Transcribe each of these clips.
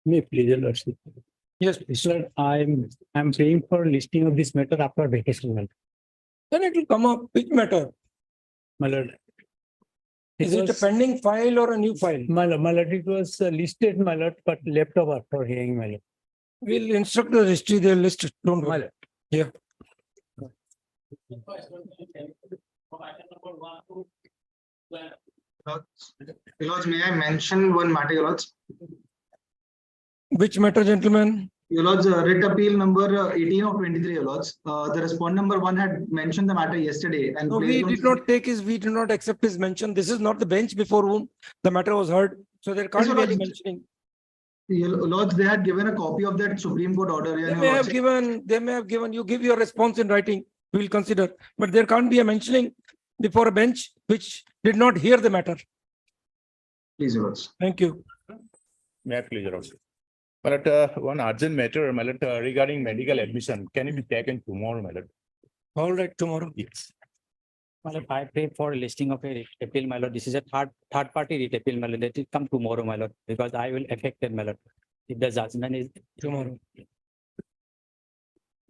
May please, Your Lordship. Yes, please. Sir, I'm paying for listing of this matter after vacation. My Then it will come up. Which matter? Lord. Is it a pending file or a new file? My Lord, it was listed, my Lord, but left over for hearing, my Lord. We'll instruct the registry, they'll list it. Don't worry. Yeah. Your Lords, may I mention one matter, Your Lords? Which matter, gentlemen? Your Lords, writ appeal number 18 of 23, Your Lords. The respondent number 1 had mentioned the matter yesterday and No, we did not take his, we did not accept his mention. This is not the bench before whom the matter was heard. So there can't Yes, be Your any Lords. mentioning. Your Lords, they had given a copy of that Supreme Court order. They and may Your have Lordship- given, you give your response in writing, we will consider. But there can't be a mentioning before a bench which did not hear the matter. Please, Your Lords. Thank you. May I please, Your Lordship? But one urgent matter, my Lord, regarding medical admission, can it be taken tomorrow, my Lord? All right, tomorrow. Yes. My Lord, I pray for listing of a writ appeal, my Lord. This is a third party writ appeal, my Lord. That will come tomorrow, my Lord, because I will affect it, my Lord. If the judgment is Tomorrow.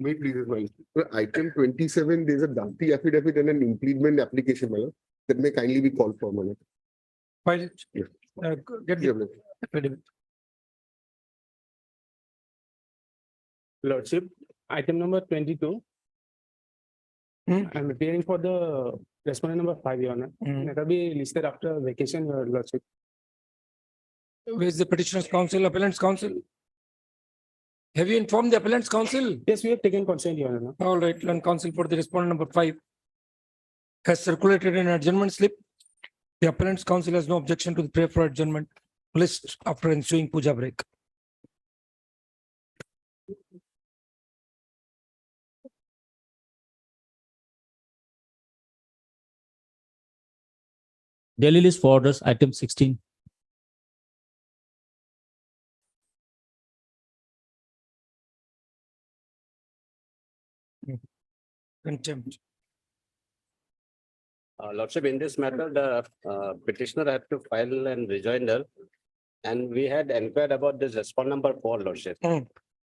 Wait, please, well, item 27, there's a Dati affidavit and an implement application, my lord, that may kindly be called for, my lord. File it. Yeah. Get Yeah, the my lord. affidavit. Lordship, item number 22. I'm appearing for the respondent number 5, Your Honor. That will be listed after vacation, Your Lordship. Where is the petitioner's counsel, appellant's counsel? Have you informed the appellant's counsel? Yes, we have taken consent, Your Honor. All right, learn counsel for the respondent number 5 has circulated an adjournment slip. The appellant's counsel has no objection to the prayer for adjournment list after ensuing puja break. Daily list for orders, item 16. Contempt. Lordship, in this matter, the petitioner had to file an rejoinder, and we had inquired about this respondent number 4, Lordship.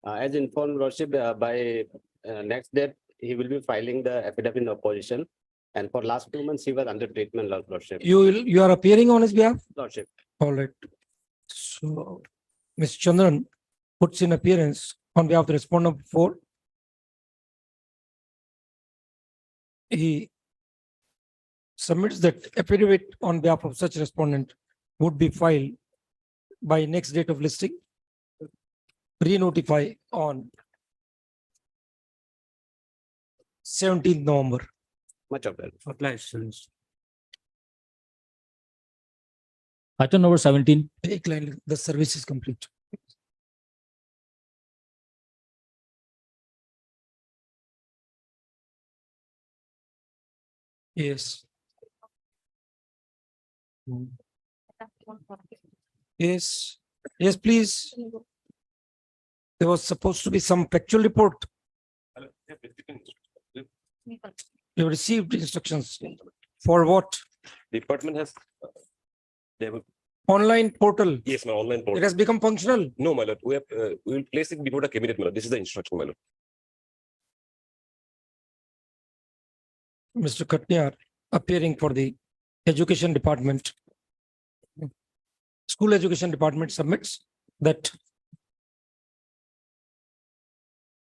As informed, Lordship, by next date, he will be filing the affidavit in opposition. And for last 2 months, he was under treatment, Lordship. You are appearing on his behalf? Lordship. All right. So, Mr. Chandran puts in appearance on behalf of the respondent number 4. He submits that affidavit on behalf of such respondent would be filed by next date of listing. Re-notify on 17th November. Much of that. Item number 17. Take line, the service is complete. Yes. Yes. Yes, please. There was supposed to be some factual report. You received instructions for what? Department has they will Online portal. yes, my online It portal. has become functional. No, my lord. We will place it before the cabinet, my lord. This is the instruction, my lord. Mr. Katniar appearing for the education department. School education department submits that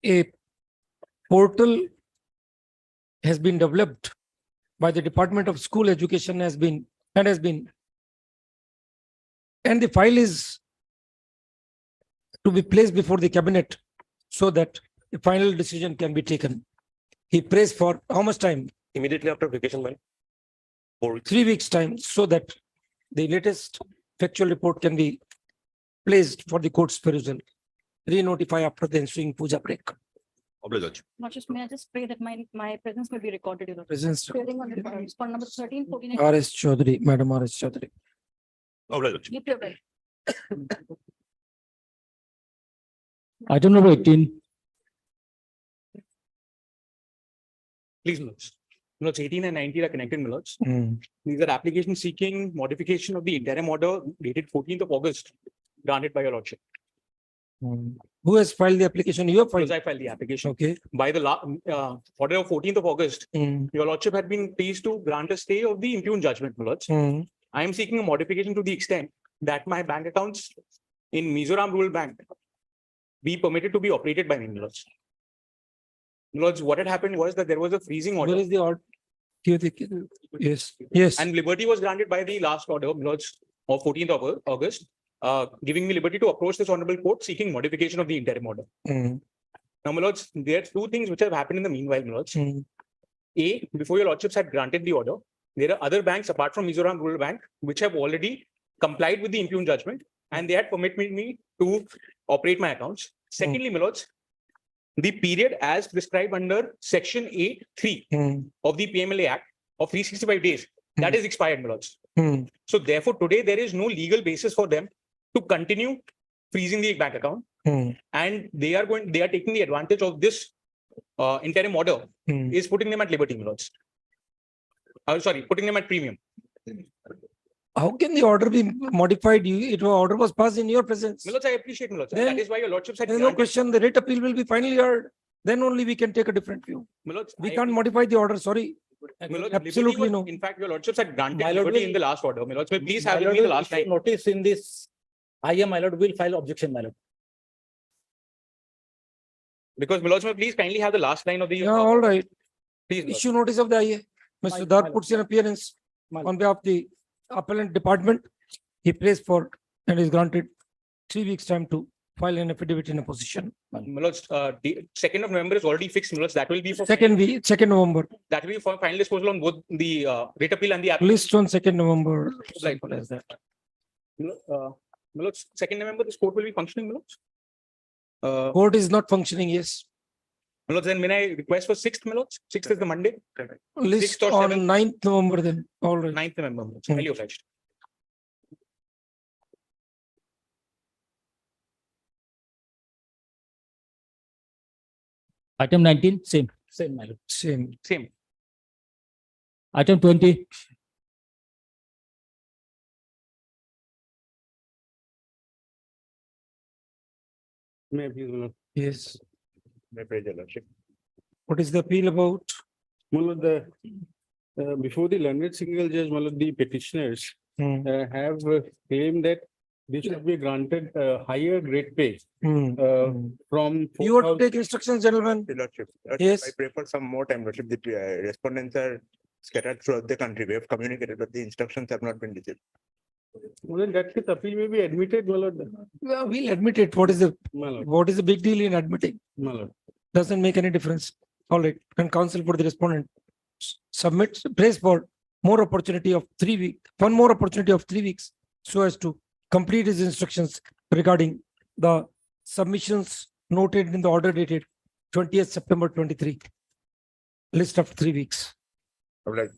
a portal has been developed by the Department of School Education and the file is to be placed before the cabinet so that the final decision can be taken. He prays for how much time? Immediately after vacation, my lord. 4 weeks. 3 weeks time, so that the latest factual report can be placed for the court's perusal. Re-notify after the ensuing puja break. Oblige. May I just pray that my presence will be recorded, Your Lord. Presence. Appearing on the respondent number 13, 14, and R.S. Chaudhary, Madam R.S. Chaudhary. Oblige. give your right. Item number 18. Please, Milords. Milords, 18 and 19 are connected, Milords. Mm. These are applications seeking modification of the interim order dated 14th of August, granted by your Lordship. Who has filed the application? You have Because filed. I filed the application. Okay. By the order of 14th of August, your lordship had been pleased to grant a stay of the impugned judgment, my lords. I am seeking a modification to the extent that my bank accounts in Mizoram Rural Bank be permitted to be operated by me, my lords. My lords, what had happened was that there was a freezing order. Where is the order? Yes, yes. And liberty was granted by the last order, my lords, of 14th of August, giving me liberty to approach this honorable court seeking modification of the interim order. Now, my lords, there are two things which have happened in the meanwhile, my lords. A, before your lordships had granted the order, there are other banks apart from Mizoram Rural Bank which have already complied with the impugned judgment and they had permitted me to operate my accounts. Secondly, my lords, the period as prescribed under Section 8(3) of the PMLA Act of 365 days, that is expired, my lords. So therefore, today there is no legal basis for them to continue freezing the bank account, and they are taking the advantage of this interim order is putting them at liberty, my lords. Sorry, putting them at premium. How can the order be modified? Order was passed in your presence. My lords, I appreciate, my lords. Then That is why your lordships had There's no granted. question. The writ appeal will be finally heard. Then only we can take a different view. My lords, We I can't modify the order. Sorry. My lords, Absolutely liberty no. was- In fact, your lordships had granted My lord liberty will- in the last order. My lords, may please My have with lord me the will last issue time. Notice in this, my lord will file objection, my lord. Because my lords, may please kindly have the last line of the. Yeah, all right. Please, my lords. Issue notice of the IA. Mr. My Dar lord. puts in appearance My on behalf of the appellant department. He prays for and is granted 3 weeks time to file an affidavit in opposition. My lords, the 2nd of November is already fixed, my lords. That will be for. Second November. That will be for final disposal on both the writ appeal and the. List on 2nd November. Right. Simple as that. My lords, 2nd November, this court will be functioning, my lords. Court is not functioning, yes. My lords, then when I request for 6th, my lords, 6th is the Monday, List 6th or on 7th? 9th November then. All right. 9th November, my lords. Hmm. Highly obliged. Item 19, same, my lord. Same. Same. Item 20, May I please, my lord? Yes. May praise your lordship. What is the appeal about? My lord, before the learned single judge, my lord, the petitioners have claimed that they should be granted higher grade pay from. You want to take instructions, gentlemen? Your lordship. Yes. I pray for some more time, lordship. The respondents are scattered throughout the country. We have communicated, but the instructions have not been received. Well, then that case appeal may be admitted, my lord. Well, we'll admit it. My lord, What is the big deal in admitting? my lord. Doesn't make any difference. All right. And counsel for the respondent submit, prays for more opportunity of 3 weeks, one more opportunity of 3 weeks, so as to complete his instructions regarding the submissions noted in the order dated 20th September 23. List of 3 weeks. Obliged.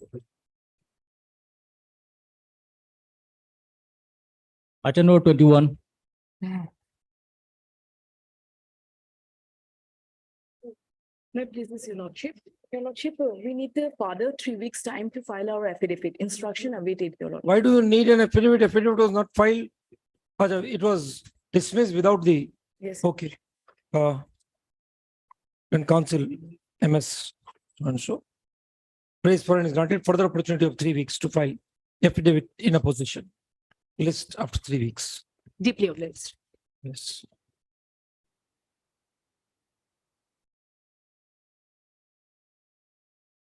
item number 21, May I please, this, your lordship. Your lordship, we need the further 3 weeks time to file our affidavit. Instruction awaited, your lordship. Why do you need an affidavit? Affidavit was not filed. It was dismissed without the, Yes. okay. And counsel MS and so. Praise for and is granted further opportunity of 3 weeks to file affidavit in opposition. List after 3 weeks. Deeply obliged. Yes.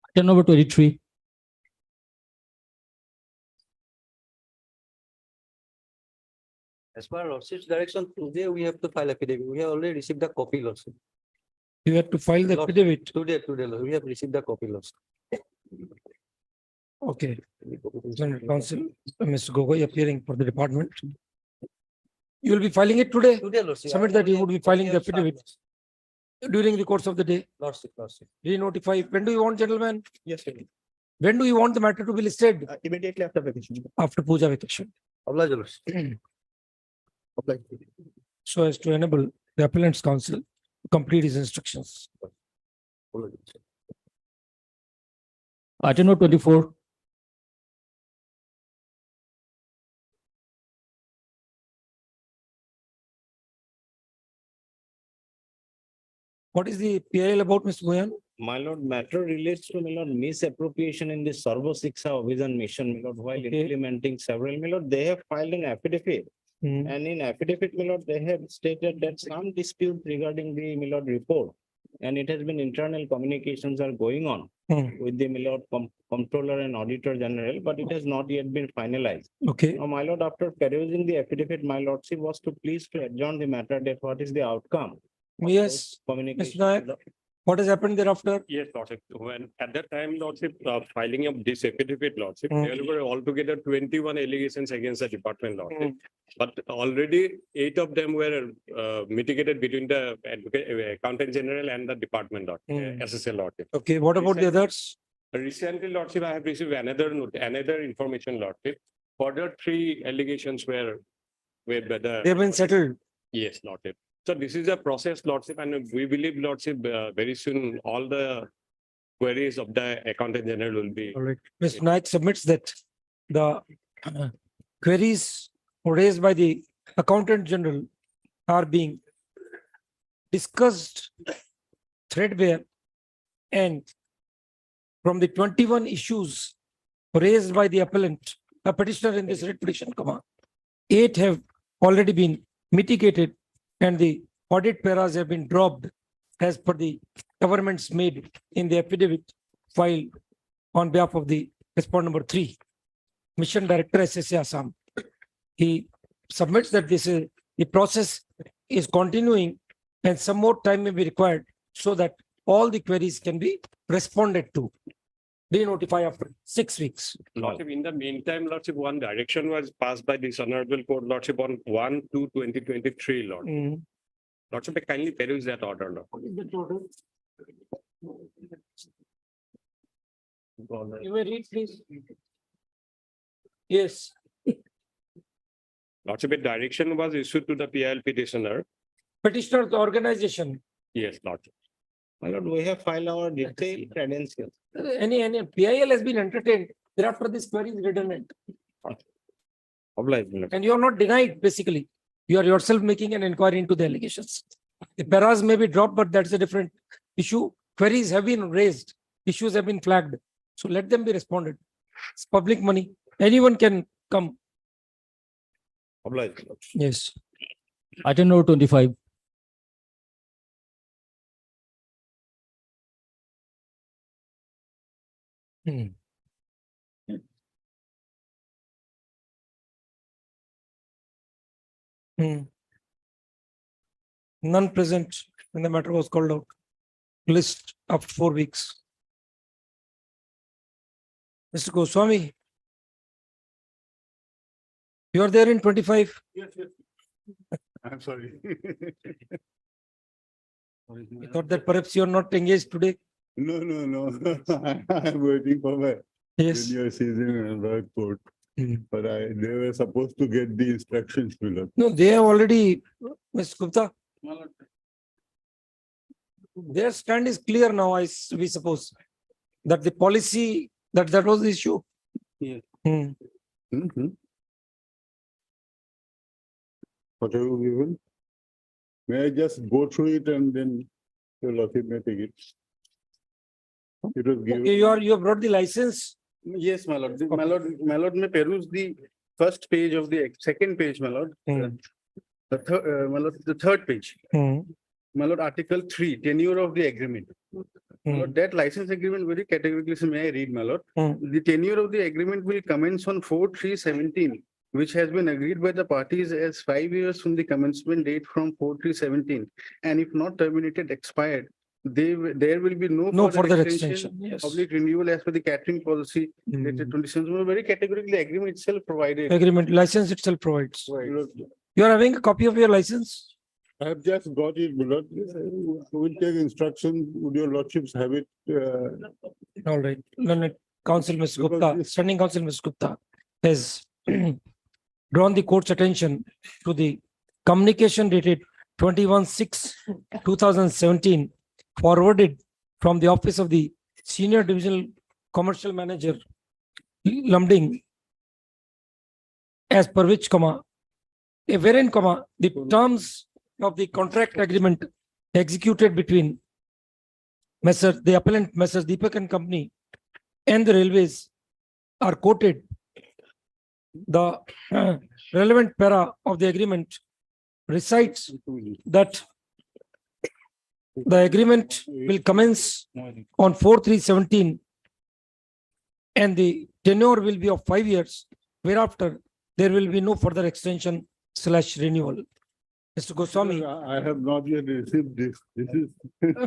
item number 23, As per lordship's direction, today we have to file affidavit. We have already received the copy, lordship. You have to file the Lord. affidavit. Today, Lord, we have received the copy, lordship. Okay. Then counsel, Mr. Gogoi appearing for the department. You will be filing it today. Today, lordship. Submit that you would be filing the affidavit during the course of the day. Lordship. Re-notify. When do you want, gentlemen? Yes, sir. When do you want the matter to be listed? Immediately after vacation. After puja vacation. Obliged, lordship. Obliged. So as to enable the appellant's counsel to complete his instructions. item number 24, What is the PIL about, Mr. Goyan? My lord, matter relates to, my lord, misappropriation in the Sarva Siksha Abhijan mission, my lord, while Okay. implementing several, my lord, they have filed an affidavit. Hmm. And in affidavit, my lord, they have stated that some dispute regarding the, my lord, report. And it has been internal communications are going on Hmm. with the, my lord, comptroller and auditor general, but it has not yet been finalized. Okay. Now, my lord, after perusing the affidavit, my lordship was to please to adjourn the matter that what is the outcome. of Yes, those communications. Nayak. What has happened thereafter? Yes, Lordship. When at that time, Lordship, filing of this affidavit, Lordship, Mm. there were altogether 21 allegations against the department, Lordship. Mm. But already 8 of them were mitigated between the accountant general and the department, Mm. SSL, Lordship. Okay, what about the others? Recently, Lordship, I have received another information, Lordship. Further 3 allegations were by the. They have been settled. Yes, Lordship. So this is a process, Lordship, and we believe, Lordship, very soon all the queries of the accountant general will be. All right. Mr. Naik submits that the queries raised by the accountant general are being discussed threadbare, and from the 21 issues raised by the appellant, a petitioner in this writ petition, 8 have already been mitigated and the audit paras have been dropped as per the government's made in the affidavit filed on behalf of the respondent number 3, Mission Director SSA Assam. He submits that the process is continuing and some more time may be required so that all the queries can be responded to. De-notify after 6 weeks. Lordship, in the meantime, Lordship, one direction was passed by this honorable court, Lordship, on 1/2/2023, Lord. Mm. Lordship, kindly peruse that order, Lord. What is the total? You may read, please. Yes. Lordship, a direction was issued to the PIL petitioner. Petitioner's organization, Yes, Lordship. My lord, we have filed our detailed credentials. any PIL has been entertained. Thereafter, this query is redundant. Obliged, my lord. And you are not denied, basically. You are yourself making an inquiry into the allegations. The paras may be dropped, but that's a different issue. Queries have been raised, issues have been flagged. So let them be responded. It's public money. Anyone can come. Obliged, my lord. Yes. Item number 25. Hmm. Hmm. None present when the matter was called out. List up 4 weeks. Mr. Goswami. You are there in 25. Yes, yes. I'm sorry. I thought that perhaps you are not engaged today. No. I'm waiting for my Yes. junior season and work court. Hmm. But they were supposed to get the instructions, my lord. No, they have already, Ms. Gupta, their stand is clear now, we suppose. That the policy, that was the issue. Yes. Hmm. Mhm. What have you given? May I just go through it and then your lordship may take it? It was given. Okay, you have brought the license. Yes, my lord. My lord may peruse the first page of the second page, my lord. Hmm. My lord, the third page. Hmm. My lord, Article 3, tenure of the agreement. My Hmm. lord, that license agreement very categorically, so may I read, my lord? Hmm. The tenure of the agreement will commence on 4/3/17, which has been agreed by the parties as 5 years from the commencement date from 4/3/17. And if not terminated, expired, there will be No further extension. Yes. Public renewal as per the catering policy Hmm. dated 27. Very categorically, agreement itself provided. Agreement, license itself provides. Right. You are having a copy of your license? I have just got it, my lord. We'll take instruction. Would your lordships have it? All right. Learned Counsel, Ms. Because Gupta, this- Standing Counsel, Ms. Gupta has drawn the court's attention to the communication dated 21/6/2017 forwarded from the office of the Senior Divisional Commercial Manager, Lumding, as per which, wherein, the terms of the contract agreement executed between the appellant Messrs. Deepak and Company and the railways are quoted. The relevant para of the agreement recites that the agreement will commence on 4/3/17 and the tenure will be of 5 years. Whereafter, there will be no further extension/renewal. Mr. Goswami, I have not yet received this. This is.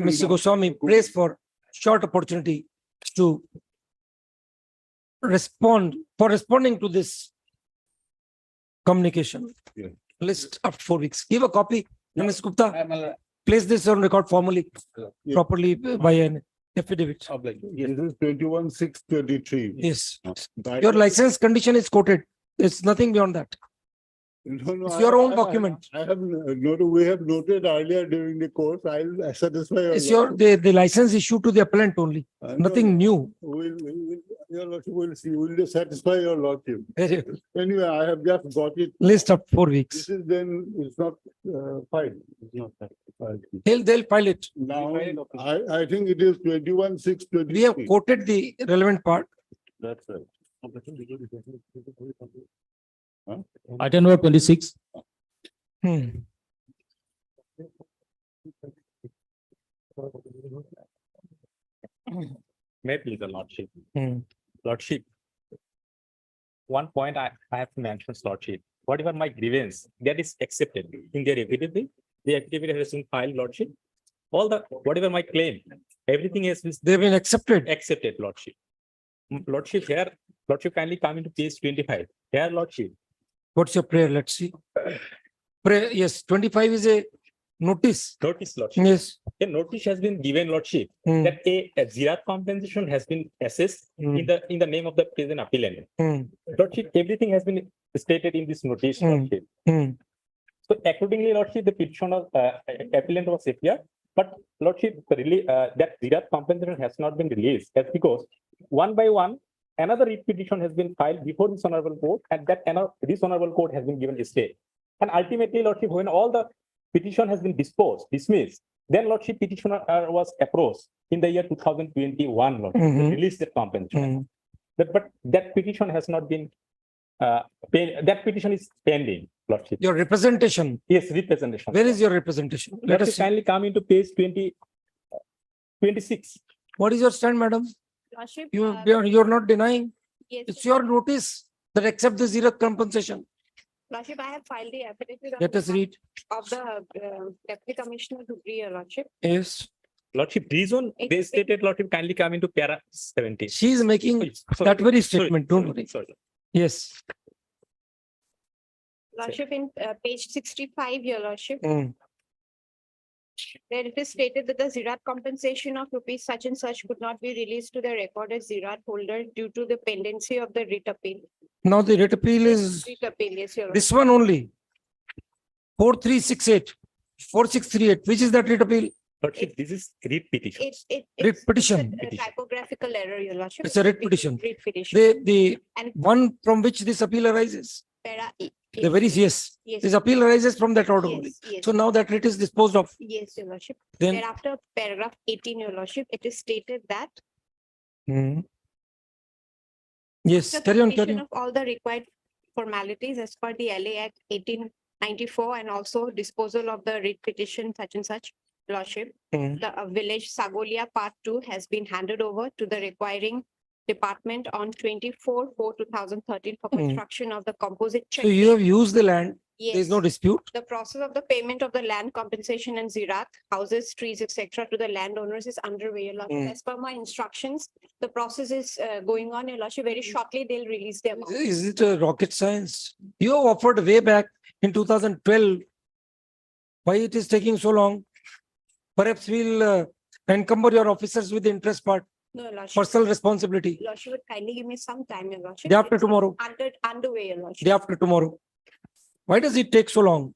Mr. Goswami, prays for short opportunity to responding to this communication. Yeah. List after 4 weeks. Give a copy. Ms. Gupta, place this on record formally, Yeah. properly by an affidavit. This is 21/6/23. Yes. I- Your license condition is quoted. There's nothing beyond that. No, no, It's your own I- document. I have noted, we have noted earlier during the course, I'll satisfy. It's the license issued to the appellant only, nothing new. Your lordship will see, will satisfy your lordship. Anyway, I have just got it. List up 4 This weeks. is then, it's not filed. It's not filed. They'll file it. Now, I think it is 21/6/23. We have quoted the relevant part. That's right. Item number 26. May please, the lordship. Hmm. Lordship. One point I have to mention, lordship, whatever my grievance, that is accepted in their affidavit, the affidavit has been filed, lordship. All the, whatever my claim, everything has been They've been accepted. accepted, lordship. Lordship here, lordship kindly come into page 25. Here, lordship, What's your prayer? Let's see. Prayer, yes, 25 is a notice. notice, lordship. Yes. A notice has been given, lordship, Hmm. that a zero compensation has been assessed Hmm. in the name of the present appellant. Hmm. Lordship, everything has been stated in this notice, Hmm. lordship. Hmm. So accordingly, lordship, the petitioner, appellant was appeared, but lordship, that zero compensation has not been released. That's because one by one, another writ petition has been filed before this honorable court, and this honorable court has been given a stay. And ultimately, lordship, when all the petition has been dismissed, then lordship petitioner was approached in the year 2021, lordship, to Mhm. release the compensation. Hmm. But that petition has not been, that petition is pending, lordship. Your representation. Yes, representation. Where is your representation? Let Let us us see. kindly come into page 26. What is your stand, madam? Lordship, You're not denying. yes, It's your notice that accept the zero compensation. Lordship, I have filed the affidavit Let us read. of the Deputy Commissioner to be your lordship. Yes. Lordship, reason they stated, lordship, kindly come into para 17. She is making that very statement. Don't worry. Sorry. Yes. Lordship, in page 65, your lordship, Hmm. where it is stated that the Ziraat compensation of rupees such and such could not be released to the recorded Ziraat holder due to the pendency of the writ appeal. Now the writ appeal is Writ appeal, yes, your this one only. 4368, 4638. Which is that writ appeal? Lordship, this is writ petition. It. Writ petition. A typographical error, your lordship. It's a writ petition. Writ petition. The And one from which this appeal arises. para. The very, yes. Yes. This appeal arises from that order only. Yes, yes. So now that writ is disposed of. Yes, your lordship. Then. Thereafter, paragraph 18, your lordship, it is stated that Hmm. Yes, the carry on, carry completion on. of all the required formalities as per the LA Act 1894 and also disposal of the writ petition such and such, lordship. Hmm. The village Sagolia Part 2 has been handed over to the requiring department on 24/4/2013 for Hmm. construction of the composite check. So you have used the land. There is Yes. no dispute. The process of the payment of the land compensation and Ziraat, houses, trees, etc. to the landowners is underway. Your lordship. Mm. As per my instructions, the process is going on. Your lordship. Very shortly, they'll release them. Is it a rocket science? You have offered way back in 2012. Why it is taking so long? Perhaps we'll encumber your officers with the interest part, No, your lordship. personal responsibility. Lordship would kindly give me some time, your lordship. Day after It's tomorrow. Underway, your lordship. Day after tomorrow. Why does it take so long?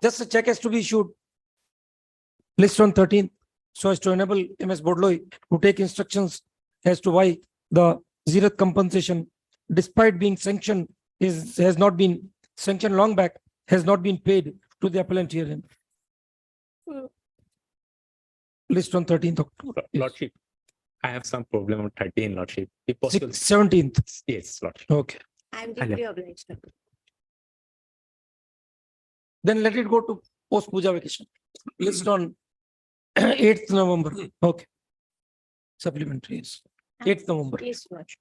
Just a check has to be issued. List on 13th, so as to enable MS Bodloi to take instructions as to why the zero compensation, despite being sanctioned, has not been sanctioned long back, has not been paid to the appellant herein. list on 13th October. Yes. Lordship, I have some problem on 13, Lordship. If possible. 17th. Yes, Lordship. Okay. I am deeply obliged. Then let it go to post puja vacation. List on 8th November. Okay. Supplementaries. 8th November. Please, Lordship.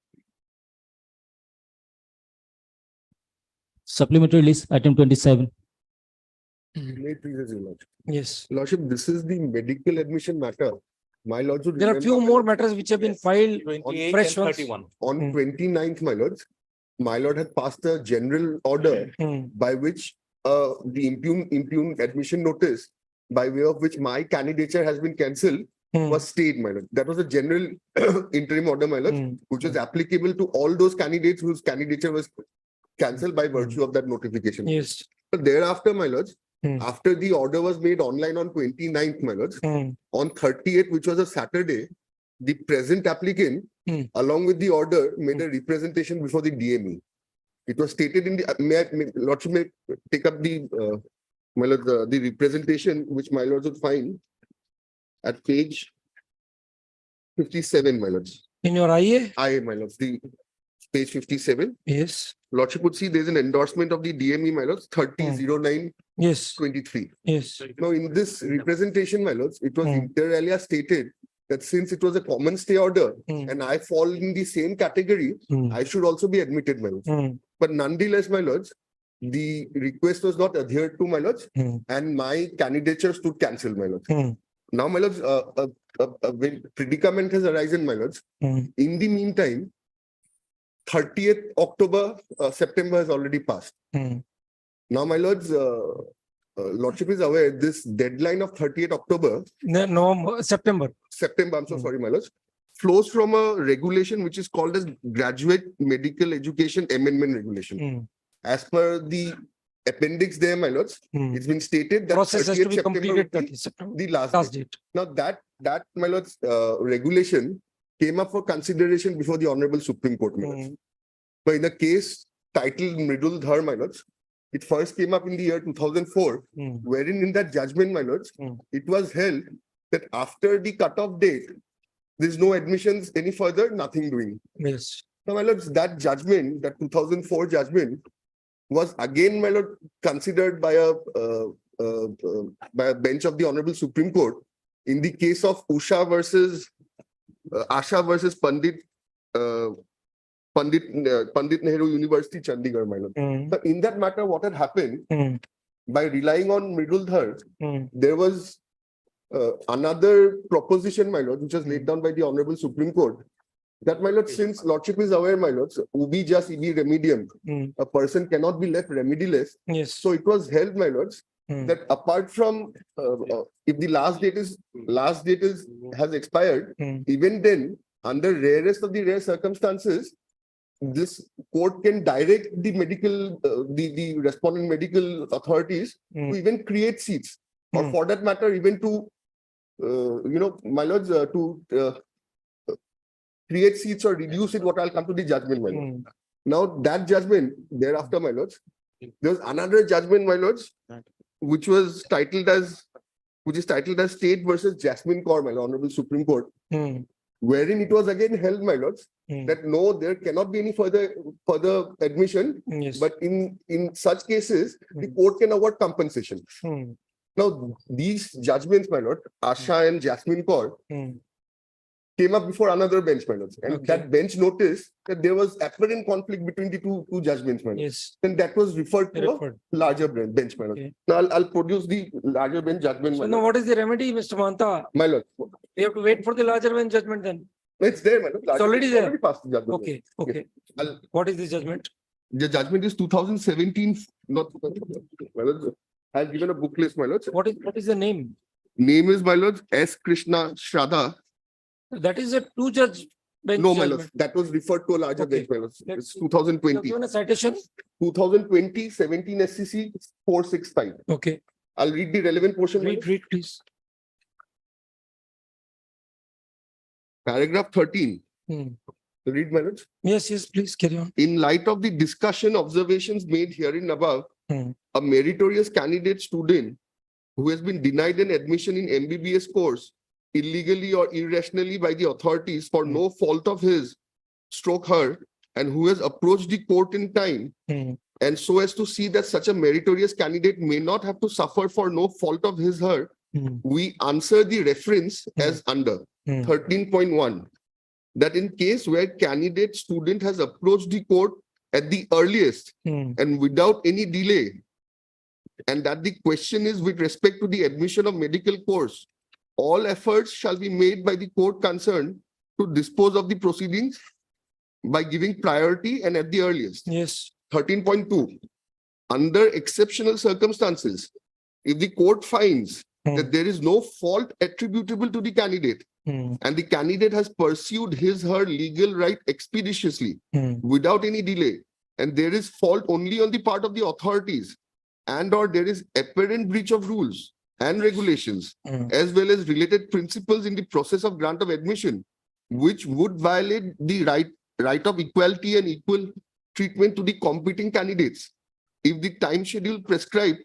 Supplementary list, item 27. May please, Your Lordship. Yes. Lordship, this is the medical admission matter. My lords would There are few remember more matters which have been filed. 28 fresh and ones. 31. on Hmm. 29th, my lords, my lord had passed a general order by which the impugned admission notice by way of which my candidature has been cancelled was stayed, my lord. That was a general interim order, my lord, which was applicable to all those candidates whose candidature was cancelled by virtue of that notification. Yes. But thereafter, my lords, Hmm. after the order was made online on 29th, my lords, on 30th, which was a Saturday, the present applicant, along with the order, made a representation before the DME. It was stated in the, Lordship may take up the, my lord, the representation, which my lords would find at page 57, my lords. In your IA? My lords, the page 57. Yes. Lordship would see there's an endorsement of the DME, my lords, 300923. Yes. Yes. Now, in this representation, my lords, it was inter alia stated that since it was a common stay order and I fall in the same category, I should also be admitted, my lords. But nonetheless, my lords, the request was not adhered to, my lords, and my candidature stood cancelled, my lords. Now, my lords, a predicament has arisen, my lords. In the meantime, 30th October, September has already passed. Now, my lords, Lordship is aware this deadline of 30th October, No, September. I'm so sorry, my lords, flows from a regulation which is called as Graduate Medical Education Amendment Regulation. As per the appendix there, my lords, it's been stated that Process has to be 30th completed September 30th September. the last date. Now that my lords, regulation came up for consideration before the Honorable Supreme Court, my lords. But in a case titled Mridul Dhar, my lords, it first came up in the year 2004, wherein in that judgment, my lords, it was held that after the cutoff date, there's no admissions any further, nothing doing. Yes. Now, my lords, that judgment, that 2004 judgment, was again, my lord, considered by a bench of the Honorable Supreme Court in the case of Usha versus Asha versus Pandit Nehru University, Chandigarh, my lord. So in that matter, what had happened, by relying on Mridul Dhar, there was another proposition, my lord, which was laid down by the Honorable Supreme Court, that, my lord, since Lordship is aware, my lords, ubi jas ibi remedium, a person cannot be left remediless. Yes. So it was held, my lords, that apart from if the last date has expired, even then, under rarest of the rare circumstances, this court can direct the medical, the respondent medical authorities to even create seats, or for that matter, even to, my lords, to create seats or reduce it. What I'll come to the judgment, my lord. Now that judgment, thereafter, my lords, there was another judgment, my lords, which is titled as State versus Jasmine Kaur, my lord, Honorable Supreme Court, wherein it was again held, my lords, that no, there cannot be any further admission. Yes. But in such cases, the court can award compensation. Now, these judgments, my lord, Asha and Jasmine Kaur, came up before another bench, my lords, and that bench noticed that there was apparent conflict between the two judgments, my lords. Yes. And that was referred to a larger bench, my lords. Now, I'll produce the larger bench judgment, So my now lord. what is the remedy, Mr. Manta? My lord, We have to wait for the larger bench judgment then. it's there, my lord. It's already there. Already passed the judgment. Okay. Okay. I'll- What is the judgment? The judgment is 2017, not, my lords. I've given a book list, my lords. What is the name? Name is, my lords, S. Krishna Shraddha. That is a two-judge bench No, my judgment. lords, that was referred to a larger Okay. bench, my lords. Let's- It's You have 2020. given a citation? 2020, 17 SCC 465. Okay. I'll read the relevant portion. my Read, lords. please. Paragraph 13. Read, my lords. Yes, please carry on. In light of the discussion observations made herein above, a meritorious candidate student who has been denied an admission in MBBS course illegally or irrationally by the authorities for no fault of his stroke her, and who has approached the court in time, and so as to see that such a meritorious candidate may not have to suffer for no fault of his her, we answer the reference as under 13.1, that in case where candidate student has approached the court at the earliest and without any delay, and that the question is with respect to the admission of medical course, all efforts shall be made by the court concerned to dispose of the proceedings by giving priority and at the earliest. Yes. 13.2, under exceptional circumstances, if the court finds that there is no fault attributable to the candidate, and the candidate has pursued her legal right expeditiously without any delay, and there is fault only on the part of the authorities, and or there is apparent breach of rules and regulations, as well as related principles in the process of grant of admission, which would violate the right of equality and equal treatment to the competing candidates. If the time schedule prescribed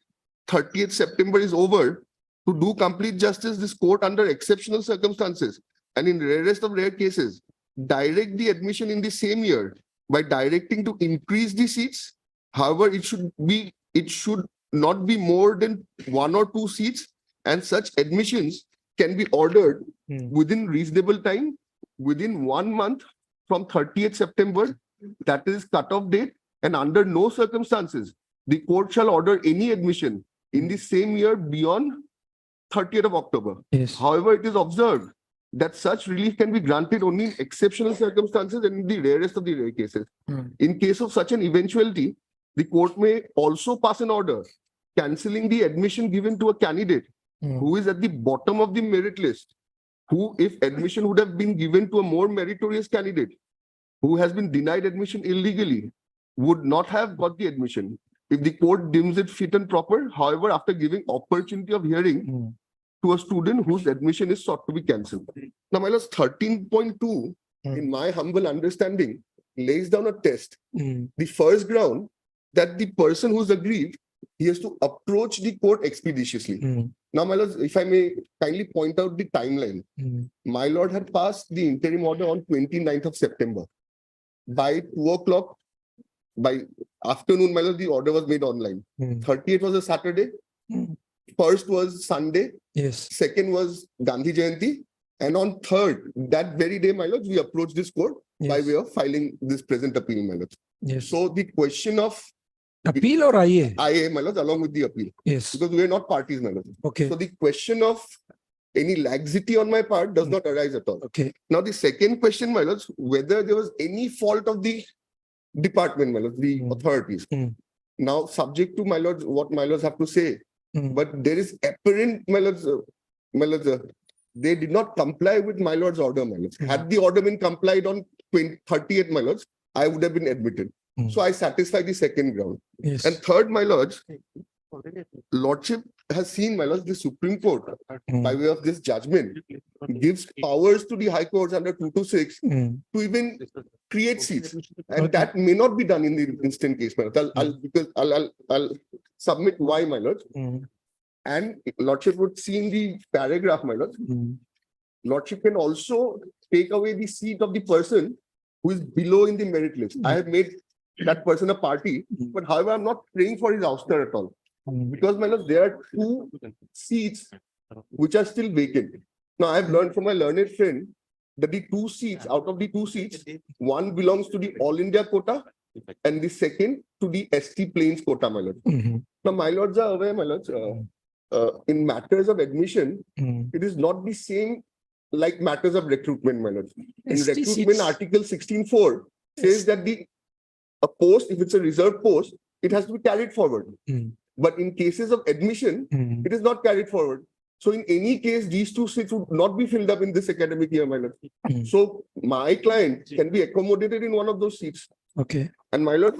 30th September is over, to do complete justice, this court under exceptional circumstances and in rarest of rare cases, direct the admission in the same year by directing to increase the seats. However, it should not be more than 1 or 2 seats, and such admissions can be ordered within reasonable time, within 1 month from 30th September, that is cutoff date, and under no circumstances the court shall order any admission in the same year beyond 30th of October. Yes. However, it is observed that such relief can be granted only in exceptional circumstances and in the rarest of the rare cases. In case of such an eventuality, the court may also pass an order cancelling the admission given to a candidate who is at the bottom of the merit list, who, if admission would have been given to a more meritorious candidate who has been denied admission illegally, would not have got the admission if the court deems it fit and proper. However, after giving opportunity of hearing to a student whose admission is sought to be cancelled. Now, my last 13.2, in my humble understanding, lays down a test. The first ground that the person who's aggrieved, he has to approach the court expeditiously. Now, my lord, if I may kindly point out the timeline, my lord had passed the interim order on 29th of September. By 2 o'clock, by afternoon, my lord, the order was made online. 30th was a Saturday. First was Sunday. Yes. Second was Gandhi Jayanti. And on third, that very day, my lord, we approached this court by way of filing this present appeal, my lord. Yes. So the question of Appeal or IA? IA, my lord, along with the appeal. Yes. Because we are not parties, my lord. Okay. So the question of any laxity on my part does not arise at all. Okay. Now, the second question, my lords, whether there was any fault of the department, my lords, the authorities. Now, subject to my lords, what my lords have to say, but there is apparent, my lords, they did not comply with my lord's order, my lords. Had the order been complied on 30th, my lords, I would have been admitted. So I satisfy the second ground. Yes. And third, my lords, Lordship has seen, my lords, the Supreme Court, by way of this judgment, gives powers to the High Courts under 226 to even create seats. And that may not be done in the instant case, my lords. I'll submit why, my lords. And Lordship would see in the paragraph, my lords, Lordship can also take away the seat of the person who is below in the merit list. I have made that person a party, but however, I'm not praying for his ouster at all. Because, my lord, there are 2 seats which are still vacant. Now, I've learned from my learned friend that the 2 seats, out of the 2 seats, one belongs to the All India quota and the second to the ST Plains quota, my lord. Now, my lords are aware, my lords, in matters of admission, it is not the same like matters of recruitment, my lord. In ST recruitment, seats. Article 16.4 says that a post, if it's a reserved post, it has to be carried forward. But in cases of admission, it is not carried forward. So in any case, these 2 seats would not be filled up in this academic year, my lord. So my client can be accommodated in one of those seats. Okay. And my lord,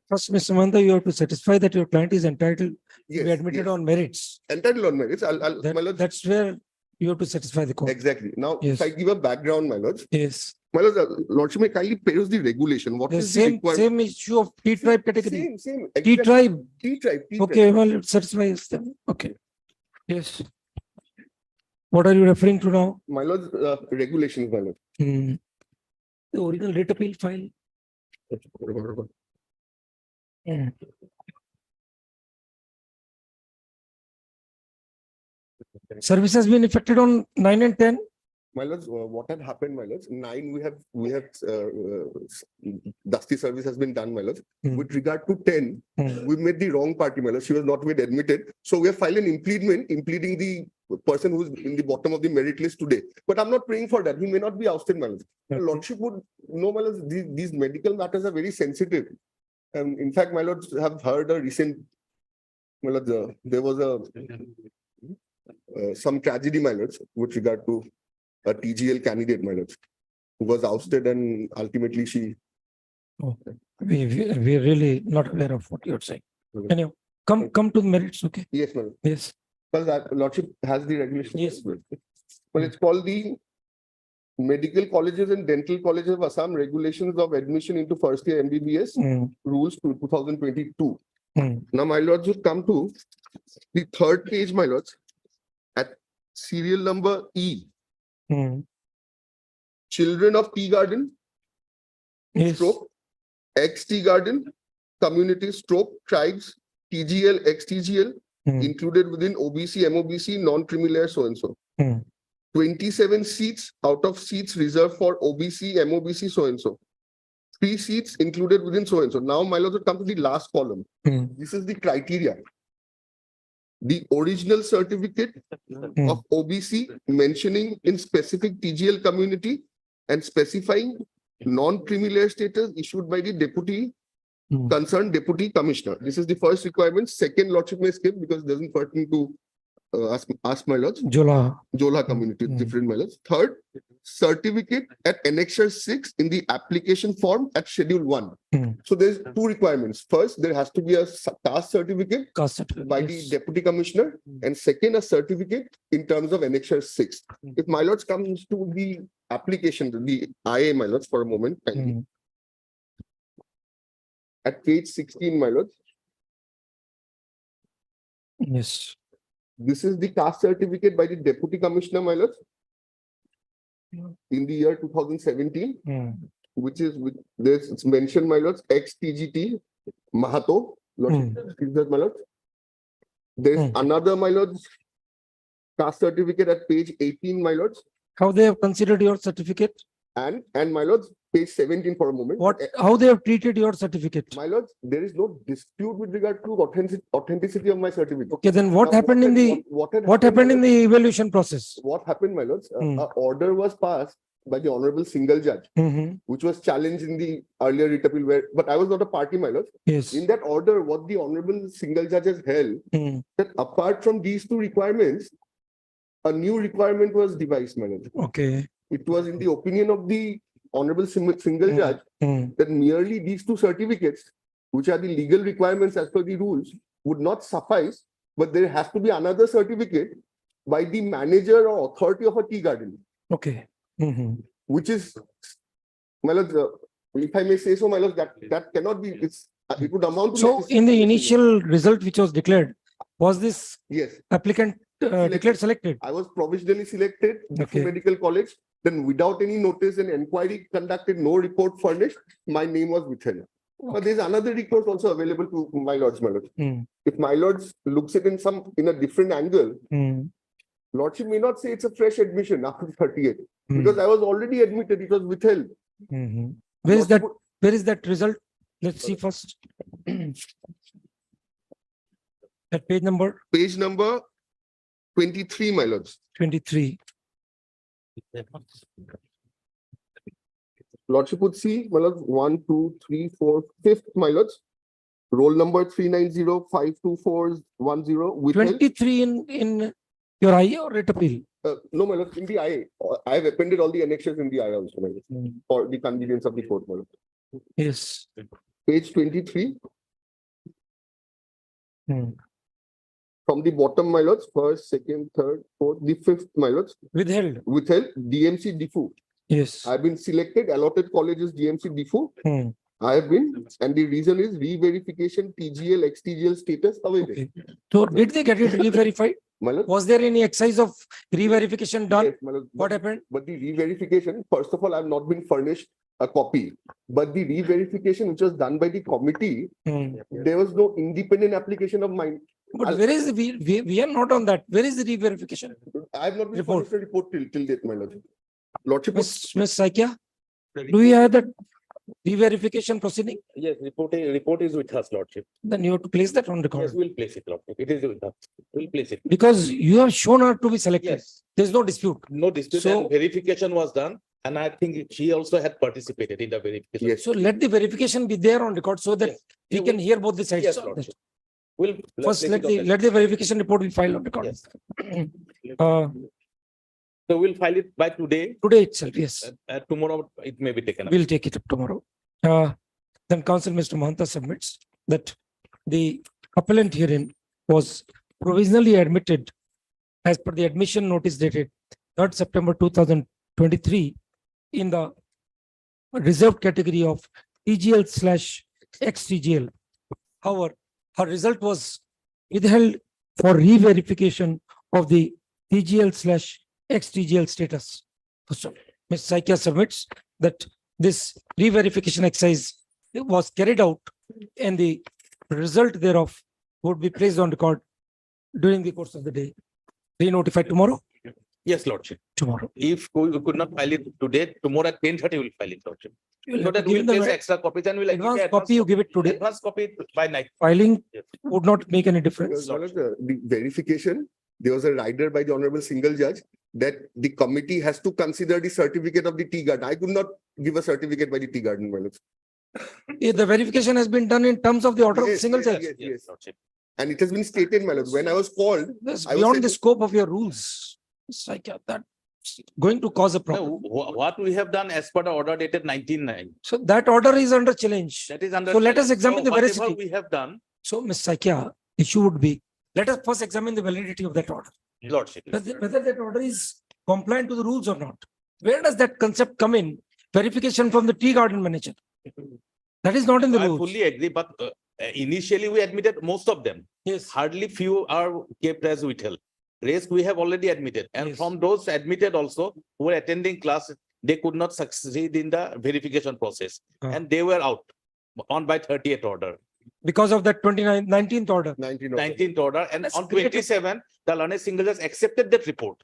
First, Mr. Manda, you have to satisfy that your client is entitled to be admitted on merits. Entitled on merits. My lord, That's where you have to satisfy the court. exactly. Now, Yes. if I give a background, my lords, Yes. my lord, Lordship may kindly peruse the regulation. What The is the same, required? same issue of T tribe category. Same. T exactly. tribe. T tribe. Okay, well, it satisfies them. Okay. Yes. What are you referring to now? My lord, regulations, my lord. The original rate appeal file. Hmm. Service has been effected on 9 and 10. My lords, what had happened, my lords? 9, we have dusty service has been done, my lords. With regard to 10, we made the wrong party, my lords. She was not made admitted. So we have filed an impediment, impeding the person who is in the bottom of the merit list today. But I'm not praying for that. He may not be ousted, my lords. The lordship would know, my lords, these medical matters are very sensitive. In fact, my lords have heard a recent, my lords, there was some tragedy, my lords, with regard to a TGL candidate, my lords, who was ousted and ultimately she. Oh, we're really not aware of what you're saying. Anyway, come to the merits, okay? Yes, my lord. Yes. Well, that lordship has the regulation. Yes. Well, it's called the Medical Colleges and Dental Colleges of Assam Regulations of Admission into First Year MBBS Rules to 2022. Now, my lords, would come to the third page, my lords, at serial number E. Children of tea garden, Yes. stroke, ex-tea garden, community stroke, tribes, TGL, ex-TGL, included within OBC, MOBC, non-creamy layer, so-and-so. 27 seats out of seats reserved for OBC, MOBC, so-and-so. 3 seats included within so-and-so. Now, my lords, would come to the last column. This is the criteria. The original certificate of OBC mentioning in specific TGL community and specifying non-creamy layer status issued by the deputy concerned deputy commissioner. This is the first requirement. Second, lordship may skip because it doesn't pertain to ask my lords. Jola community, different my lords. Third, certificate at annexure 6 in the application form at schedule 1. So there's 2 requirements. First, there has to be a caste certificate by the deputy commissioner, and second, a certificate in terms of annexure 6. If my lords comes to the application, the IA, my lords, for a moment, kindly. At page 16, my lords. Yes. This is the caste certificate by the deputy commissioner, my lords, in the year 2017, which is with this, it's mentioned, my lords, ex-TGT, Mahato, lordship, my lords. There's another, my lords, caste certificate at page 18, my lords. How they have considered your certificate? And my lords, page 17 for a moment. How they have treated your certificate? My lords, there is no dispute with regard to authenticity of my certificate. Okay, then what happened in the what happened in the evaluation process? What happened, my lords? An order was passed by the honorable single judge, which was challenged in the earlier writ appeal, but I was not a party, my lords. Yes. In that order, what the honorable single judge has held, that apart from these 2 requirements, a new requirement was devised, my lords. Okay. It was in the opinion of the honorable single judge that merely these 2 certificates, which are the legal requirements as per the rules, would not suffice, but there has to be another certificate by the manager or authority of a tea garden. Okay. Which is, my lords, if I may say so, my lords, that cannot be, it would amount to. So in the initial result which was declared, was this applicant declared selected? I was provisionally selected to medical college. Then without any notice and inquiry conducted, no report furnished, my name was withheld. But there's another recourse also available to my lords, my lords. If my lords looks it in a different angle, lordship may not say it's a fresh admission after 38, because I was already admitted, it was withheld. Where is that result? Let's see first. That page number? Page number 23, my lords. 23. Lordship would see, my lords, 1, 2, 3, 4, 5th, my lords. Roll number 390-52410. 23 in your IA or writ appeal? No, my lords, in the IA. I have appended all the annexures in the IA also, my lords, for the convenience of the court, my lords. Yes. Page 23. From the bottom, my lords, 1st, 2nd, 3rd, 4th, the 5th, my lords. Withheld. Withheld, DMC defu. Yes. I've been selected, allotted colleges DMC defu. I have been, and the reason is re-verification TGL, ex-TGL status awaited. So did they get it re-verified? My lord. Was there any exercise of re-verification done? Yes, my lord. What happened? But the re-verification, first of all, I've not been furnished a copy. But the re-verification which was done by the committee, there was no independent application of mine. But where is the, we are not on that. Where is the re-verification? I have not been Report. furnished a report till date, my lord. Lordship. Ms. Saikia, do we have that re-verification proceeding? Yes, report is with us, Lordship. Then you have to place that on record. Yes, we'll place it, Lordship. It is with us. We'll place it. Because you have shown her to be selected. Yes, There's no dispute. no dispute So- and verification was done. And I think she also had participated in the verification. Yes. So let the verification be there on record so that Yes. we Yeah, can hear both the sides. Yes, of that. Lordship. We'll. First, place let it on the, the- let the verification report be filed on record. Yes. Uh, So we'll file it by today. today itself, yes, Tomorrow it may be taken up. we'll take it up tomorrow. Then Council Mr. Mahanta submits that the appellant herein was provisionally admitted as per the admission notice dated 3rd September 2023 in the reserved category of TGL/ex-TGL. However, her result was withheld for re-verification of the TGL/ex-TGL status. So Ms. Saikia submits that this re-verification exercise was carried out and the result thereof would be placed on record during the course of the day. Re-notified tomorrow? Yes, Lordship. Tomorrow. If we could not file it today, tomorrow at 10:30 we'll file it, Lordship. You will So have to that give we'll them place an extra copies and we'll. advance give copy, you give it today. Advance copy by night. Filing Yes. would not make any Because, difference. my lord, the verification, there was a rider by the honorable single judge that the committee has to consider the certificate of the tea garden. I could not give a certificate by the tea garden, my lord. The verification has been done in terms of the order of Yes, single yes, judge. yes, yes. Lordship. And it has been stated, my lord, when I was called, That's I was beyond said the to- scope of your rules. It's like that's going to cause a problem. No, what we have done as per the order dated 19/9. So that order is under challenge. That is under. So let us challenge. examine So the whatever veracity. We have done, So Ms. Saikia, issue would be, let us first examine the validity of that order. Lordship. Whether that order is compliant to the rules or not. Where does that concept come in? Verification from the tea garden manager. That is not in the I rules. fully agree, but initially we admitted most of them. Yes. Hardly few are kept as withheld. Rest we have already admitted. And Yes. from those admitted also who were attending class, they could not succeed in the verification process. Ah. And they were out on by 30th order, Because of that 19th order. 19. order. And That's on created- 27, the learned single judge accepted that report.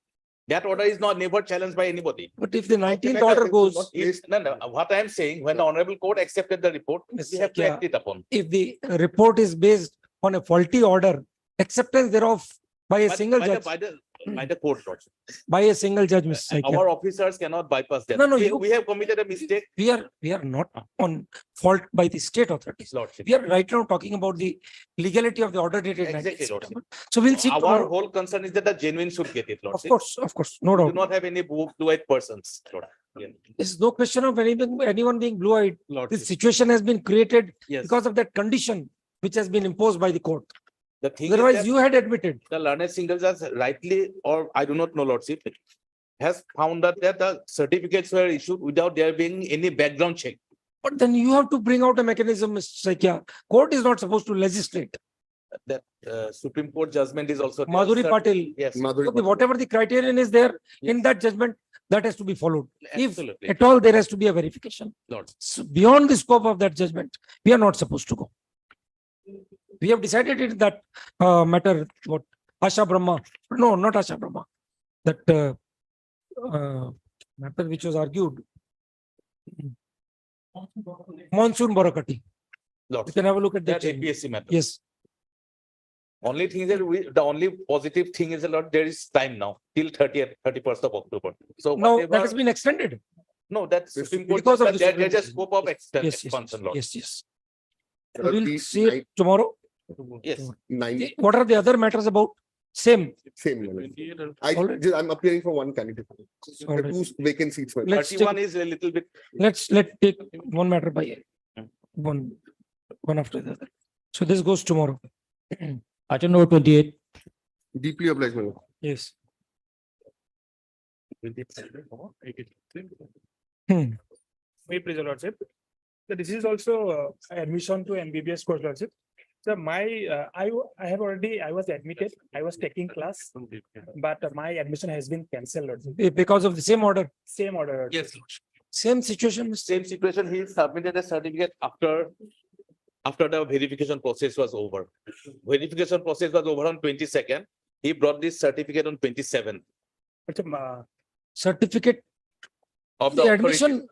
That order is not never challenged by anybody. But if the 19th matter order is goes, not- No, what I am saying, when the honorable court accepted the report, Ms. we have to Saikia, act it upon. if the report is based on a faulty order, acceptance thereof by a By- single by the- judge, By the court, Lordship. by a single judge, Ms. Saikia. Our officers cannot bypass that. No, no, you- We have committed a mistake, We are not on fault by the state authorities. Lordship. We are right now talking about the legality of the order dated 19th Exactly, Lordship. September. So we'll see Our tomorrow. whole concern is that the genuine should get it, Of Lordship. course, no Do doubt. not have any blue-eyed persons, Lord. Yeah. There's no question of anyone being blue-eyed. This Lordship. situation has been created Yes. because of that condition which has been imposed by the court. The thing is Otherwise, that you had admitted. the learned single judge rightly, or I do not know, Lordship, has found that the certificates were issued without there being any background check. But then you have to bring out a mechanism, Mr. Saikia. Court is not supposed to legislate. That Supreme Court judgment is also. there. Madhuri Sir, Patil, Yes, Madhuri so Patil. whatever the criterion is there in Yes. that judgment, that has to be followed. If absolutely, at all there has to be a verification. Lord. So beyond the scope of that judgment, we are not supposed to go. We have decided in that matter, what Asha Brahma, no, not Asha Brahma, that matter which was argued. Monsoon Borakati. You Lord. can have a look at That that. APSC matter. Yes, Only thing is that the only positive thing is a lot, there is time now till 31st of October. So now that whatever, has been extended. no, that's Supreme Court, Because of but the there- Supreme there's a Court. scope of Yes, expansion, Lord. yes. Lord, We'll the see it tomorrow. Yes. nine, What are the other matters about? Same. same, my lord. All right. I'm appearing for one candidate. All The right. two vacant seats, my lord. Let's take, 31 is a little bit, let's take one matter by one after the other. So this goes tomorrow. Item number 28. Deeply obliged, my lord. Yes. May please, Your Lordship. So this is also admission to MBBS course, Lordship. So I have already, I was admitted, I was taking class, but my admission has been cancelled. Lordship. Because of the same order, Same order. Yes. same situation. Same situation, he submitted a certificate after the verification process was over. Verification process was over on 22nd. He brought this certificate on 27th Certificate, of the the authority. admission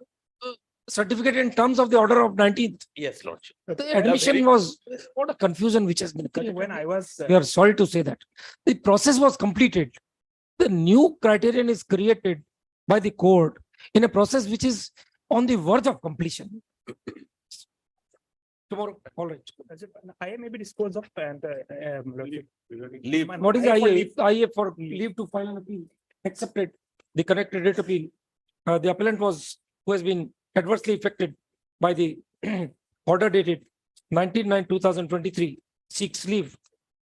certificate in terms of the order of 19th. Yes, Lordship. The admission was, what a confusion which has been created. When I was. We are sorry to say that. The process was completed. The new criterion is created by the court in a process which is on the verge of completion. Tomorrow, all right. I may be disposed of and. Leave. What is I for IA for leave to file an appeal? Accepted the connected date appeal. The appellant who has been adversely affected by the order dated 19/9/2023 seeks leave,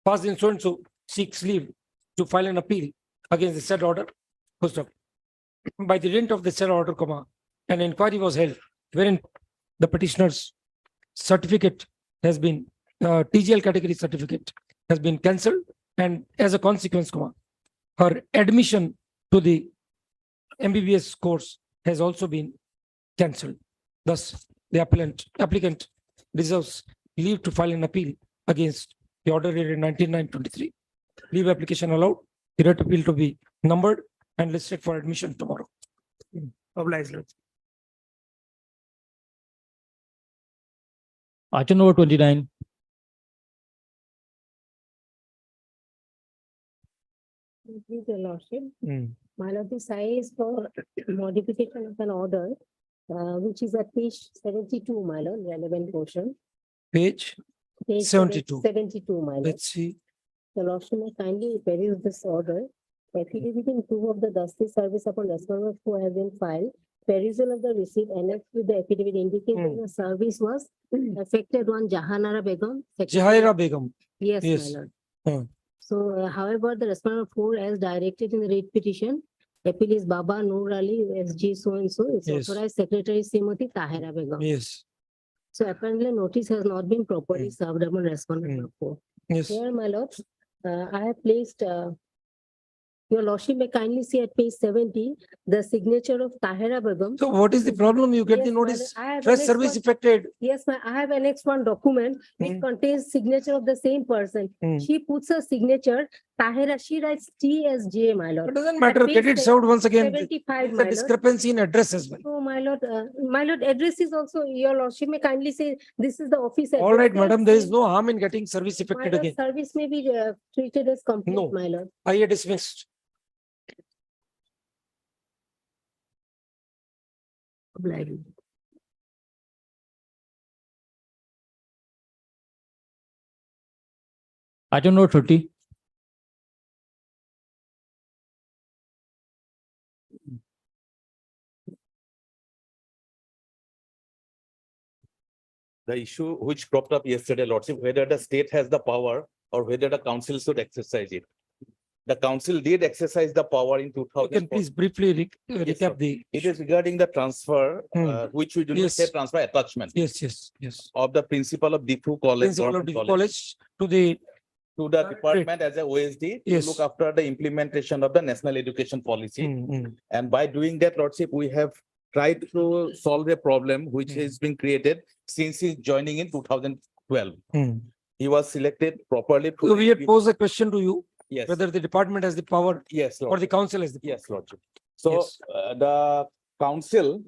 passed in so and so, seeks leave to file an appeal against the said order. Full stop. By the dint of the said order, an inquiry was held wherein the petitioner's certificate has been, TGL category certificate has been cancelled, and as a consequence, her admission to the MBBS course has also been cancelled. Thus, the applicant deserves leave to file an appeal against the order dated 19/9/23. Leave application allowed, the writ appeal to be numbered and listed for admission tomorrow. Obliged, Lord. Item number 29. Please, Your Lordship. Mm. My lord, the size for modification of an order, which is at page 72, my lord, relevant portion. Page Page 72. 72, my lord. Let's see. Your Lordship may kindly peruse this order. Affidavit in proof of the dusty service upon respondent who has been filed. Perusal of the receipt annexed with the affidavit indicating the service was affected on Jahanara Begum. Jahaira Begum. Yes, my Yes. lord. Hmm. So, however, the respondent 4 as directed in the writ petition, appeal is Baba Noor Ali, SG so and so, is Yes. authorized Secretary Srimati Tahira Begum. Yes. So apparently notice has not been properly served upon respondent number 4. Yes. Here, my lord, I have placed, your lordship may kindly see at page 70, the signature of Tahira Begum. So what is the problem? You get Yes, the my notice, lord, I have fresh annexed service one- affected. Yes, I have annexed one document which contains signature of the same person. She puts her signature, Tahira, she writes TSJ, my lord. It doesn't matter. At Get page it served once again. 75, It's my a lord. discrepancy in address as well. Oh, my lord, address is also, your lordship may kindly say, this is the office address. All right, They are madam, there is saying- no harm in getting service My affected lord, again. service may be treated as complete, No. my lord. IA dismissed. Obliged. Item number 30. The issue which cropped up yesterday, Lordship, whether the state has the power or whether the council should exercise it. The council did exercise the power in You 2000. can please briefly Yes, recap sir. the. It is regarding the transfer, which we do not Yes. say transfer attachment Yes. of the principal of Difu College. Principal of Government the College, college to the, to the department as a OSD to Yes. look after the implementation of the national education policy. And by doing that, Lordship, we have tried to solve a problem which has been created since his joining in 2012. He was selected properly. So we had posed a question to you, Yes, whether the department has the power yes, or Lord. the council has the. Yes, Lordship. So Yes. the council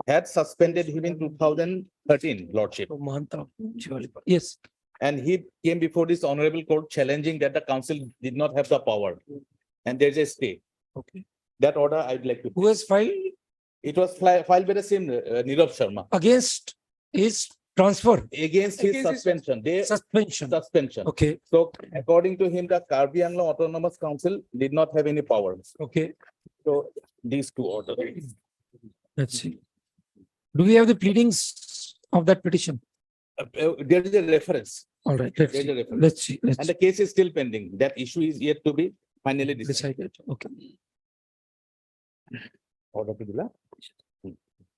had suspended him in 2013, Lordship. Oh, Mahanta, Shivali. Yes. And he came before this honorable court challenging that the council did not have the power. And there's a stay. Okay. That order I'd like to. Who has filed It was filed by the same Nirav Sharma against his transfer, against his Against his suspension. They suspension? suspension. Okay, So according to him, the Karbi Anglong Autonomous Council did not have any powers. okay. So these two orders. Let's see. Do we have the pleadings of that petition? There is a reference. All right, let's There is a see. reference. Let's see. Let's And the case is still pending. That issue is yet to be finally decided. decide it. Okay. Order to Dila.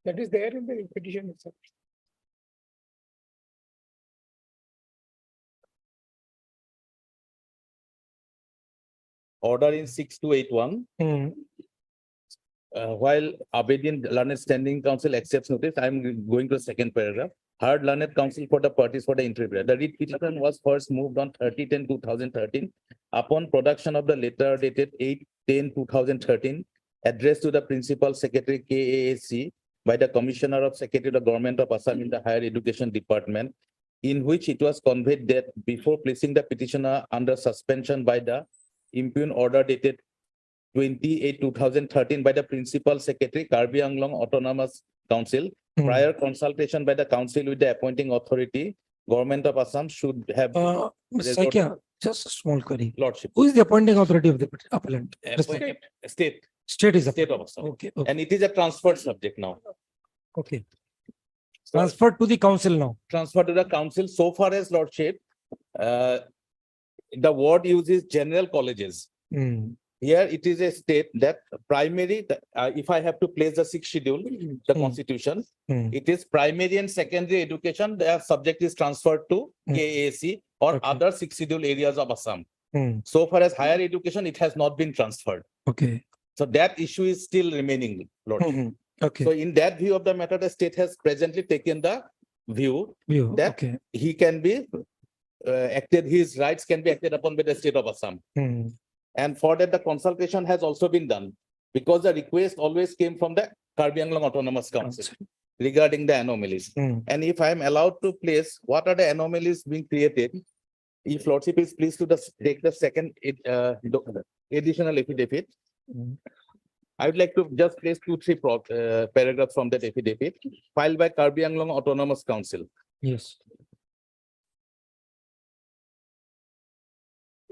That is there in the petition itself. order in 6281. While Abedin Learned Standing Council accepts notice, I'm going to the second paragraph. Heard Learned Council for the parties for the interim. The writ petition was first moved on 30/10/2013 upon production of the letter dated 8/10/2013 addressed to the Principal Secretary KAAC by the Commissioner of Secretary of the Government of Assam in the Higher Education Department, in which it was conveyed that before placing the petitioner under suspension by the impugned order dated 28/2013 by the Principal Secretary, Karbi Anglong Autonomous Council, prior consultation by the council with the appointing authority, Government of Assam should have Mr. resort- Saikia, just a small query. Lordship. Who is the appointing authority of the appellant? State, State is. State of Assam. Okay, okay, And it is a transferred subject now. okay. Transferred to the council now. Transferred to the council so far as Lordship, the word uses general colleges. Here it is a state that primary, if I have to place the sixth schedule, the constitution, it is primary and secondary education, their subject is transferred to KAC or other sixth schedule areas of Assam. So far as higher education, it has not been transferred. Okay. So that issue is still remaining, Lord. Okay. So in that view of the matter, the state has presently taken the view that Okay. he can be acted, his rights can be acted upon by the state of Assam. And for that, the consultation has also been done because the request always came from the Karbi Anglong Autonomous Council regarding the anomalies. And if I am allowed to place what are the anomalies being created, if Lordship is pleased to take the second additional affidavit, I would like to just place 2-3 paragraphs from that affidavit filed by Karbi Anglong Autonomous Council. Yes.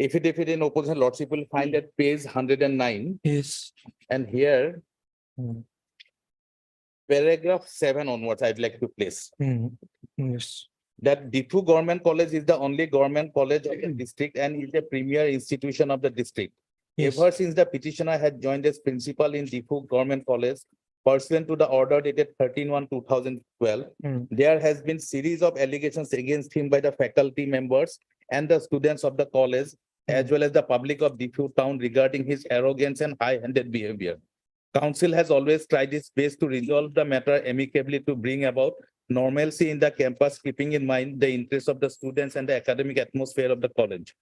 Affidavit in opposition, Lordship will find at page 109. Yes. And here, paragraph 7 onwards, I'd like to place. Yes. That Difu Government College is the only government college of the district and is a premier institution of the district. Yes. Ever since the petitioner had joined as principal in Difu Government College, pursuant to the order dated 13/1/2012, there has been series of allegations against him by the faculty members and the students of the college, as well as the public of Difu town regarding his arrogance and high-handed behavior. Council has always tried its best to resolve the matter amicably to bring about normalcy in the campus, keeping in mind the interests of the students and the academic atmosphere of the college.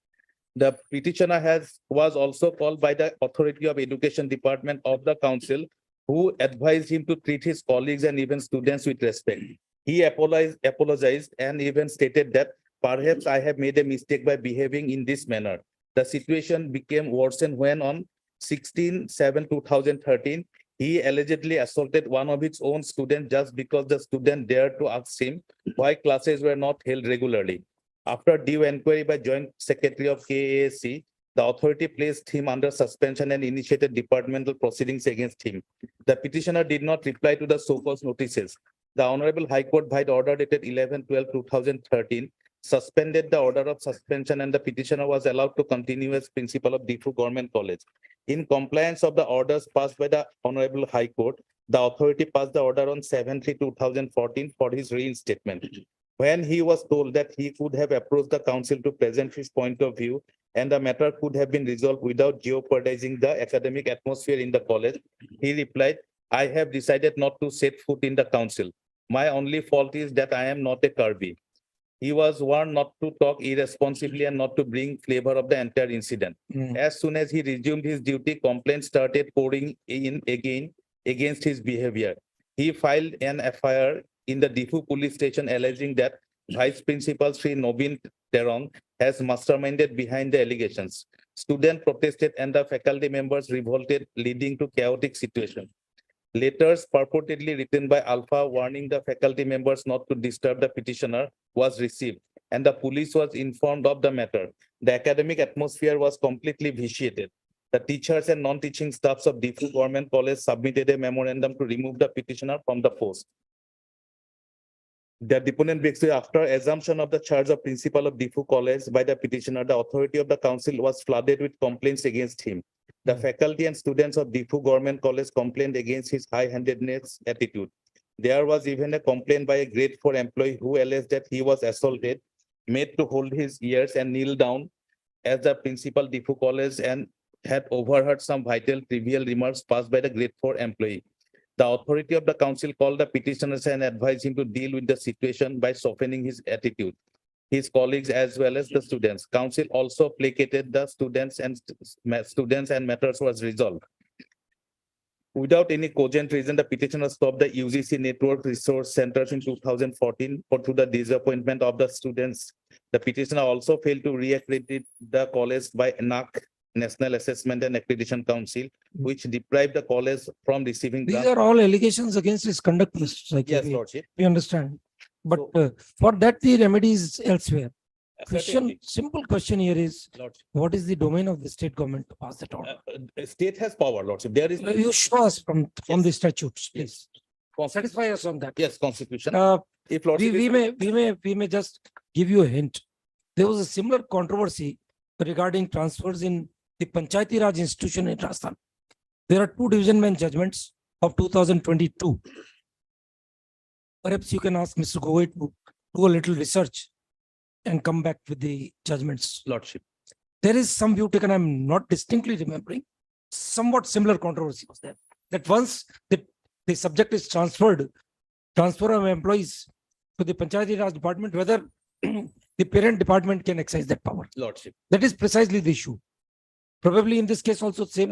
The petitioner was also called by the Authority of Education Department of the council, who advised him to treat his colleagues and even students with respect. He apologized and even stated that perhaps I have made a mistake by behaving in this manner. The situation became worsened when on 16/7/2013, he allegedly assaulted one of his own students just because the student dared to ask him why classes were not held regularly. After due inquiry by Joint Secretary of KAC, the authority placed him under suspension and initiated departmental proceedings against him. The petitioner did not reply to the so-called notices. The Honorable High Court, by the order dated 11/12/2013, suspended the order of suspension and the petitioner was allowed to continue as principal of Difu Government College. In compliance of the orders passed by the Honorable High Court, the authority passed the order on 7/3/2014 for his reinstatement. When he was told that he could have approached the council to present his point of view and the matter could have been resolved without jeopardizing the academic atmosphere in the college, he replied, I have decided not to set foot in the council. My only fault is that I am not a Karbi. He was warned not to talk irresponsibly and not to bring flavor of the entire incident. As soon as he resumed his duty, complaints started pouring in again against his behavior. He filed an FIR in the Difu police station alleging that Vice Principal Sri Nobin Terong has masterminded behind the allegations. Students protested and the faculty members revolted, leading to chaotic situation. Letters purportedly written by Alpha warning the faculty members not to disturb the petitioner was received, and the police was informed of the matter. The academic atmosphere was completely vitiated. The teachers and non-teaching staffs of Difu Government College submitted a memorandum to remove the petitioner from the post. The deponent begs to, after assumption of the charge of principal of Difu College by the petitioner, the authority of the council was flooded with complaints against him. The faculty and students of Difu Government College complained against his high-handedness attitude. There was even a complaint by a grade 4 employee who alleged that he was assaulted, made to hold his ears and kneel down as the principal Difu College and had overheard some vital trivial remarks passed by the grade 4 employee. The authority of the council called the petitioners and advised him to deal with the situation by softening his attitude, his colleagues as well as the students. Council also placated the students and matters was resolved. Without any cogent reason, the petitioner stopped the UGC network resource centers in 2014 to the disappointment of the students. The petitioner also failed to reaccredit the college by NAC, National Assessment and Accreditation Council, which deprived the college from receiving These grants. are all allegations against his conduct, Mr. Saiki. Yes, Lordship. We understand. But So- for that, the remedy is elsewhere. Certainly. Simple question here is, Lordship. what is the domain of the state government to pass that order? State has power, Lordship. There is. You show us from Yes. the statutes, please. Yes. Satisfy us on that. Yes, Constitution. If We, Lordship is- we may just give you a hint. There was a similar controversy regarding transfers in the Panchayati Raj institution in Rajasthan. There are two division bench judgments of 2022. Perhaps you can ask Mr. Gogoi to do a little research and come back with the judgments. Lordship. There is some view taken, I'm not distinctly remembering, somewhat similar controversy was there. That once the subject is transfer of employees to the Panchayati Raj department, whether the parent department can exercise that power. Lordship. That is precisely the issue. Probably in this case also same.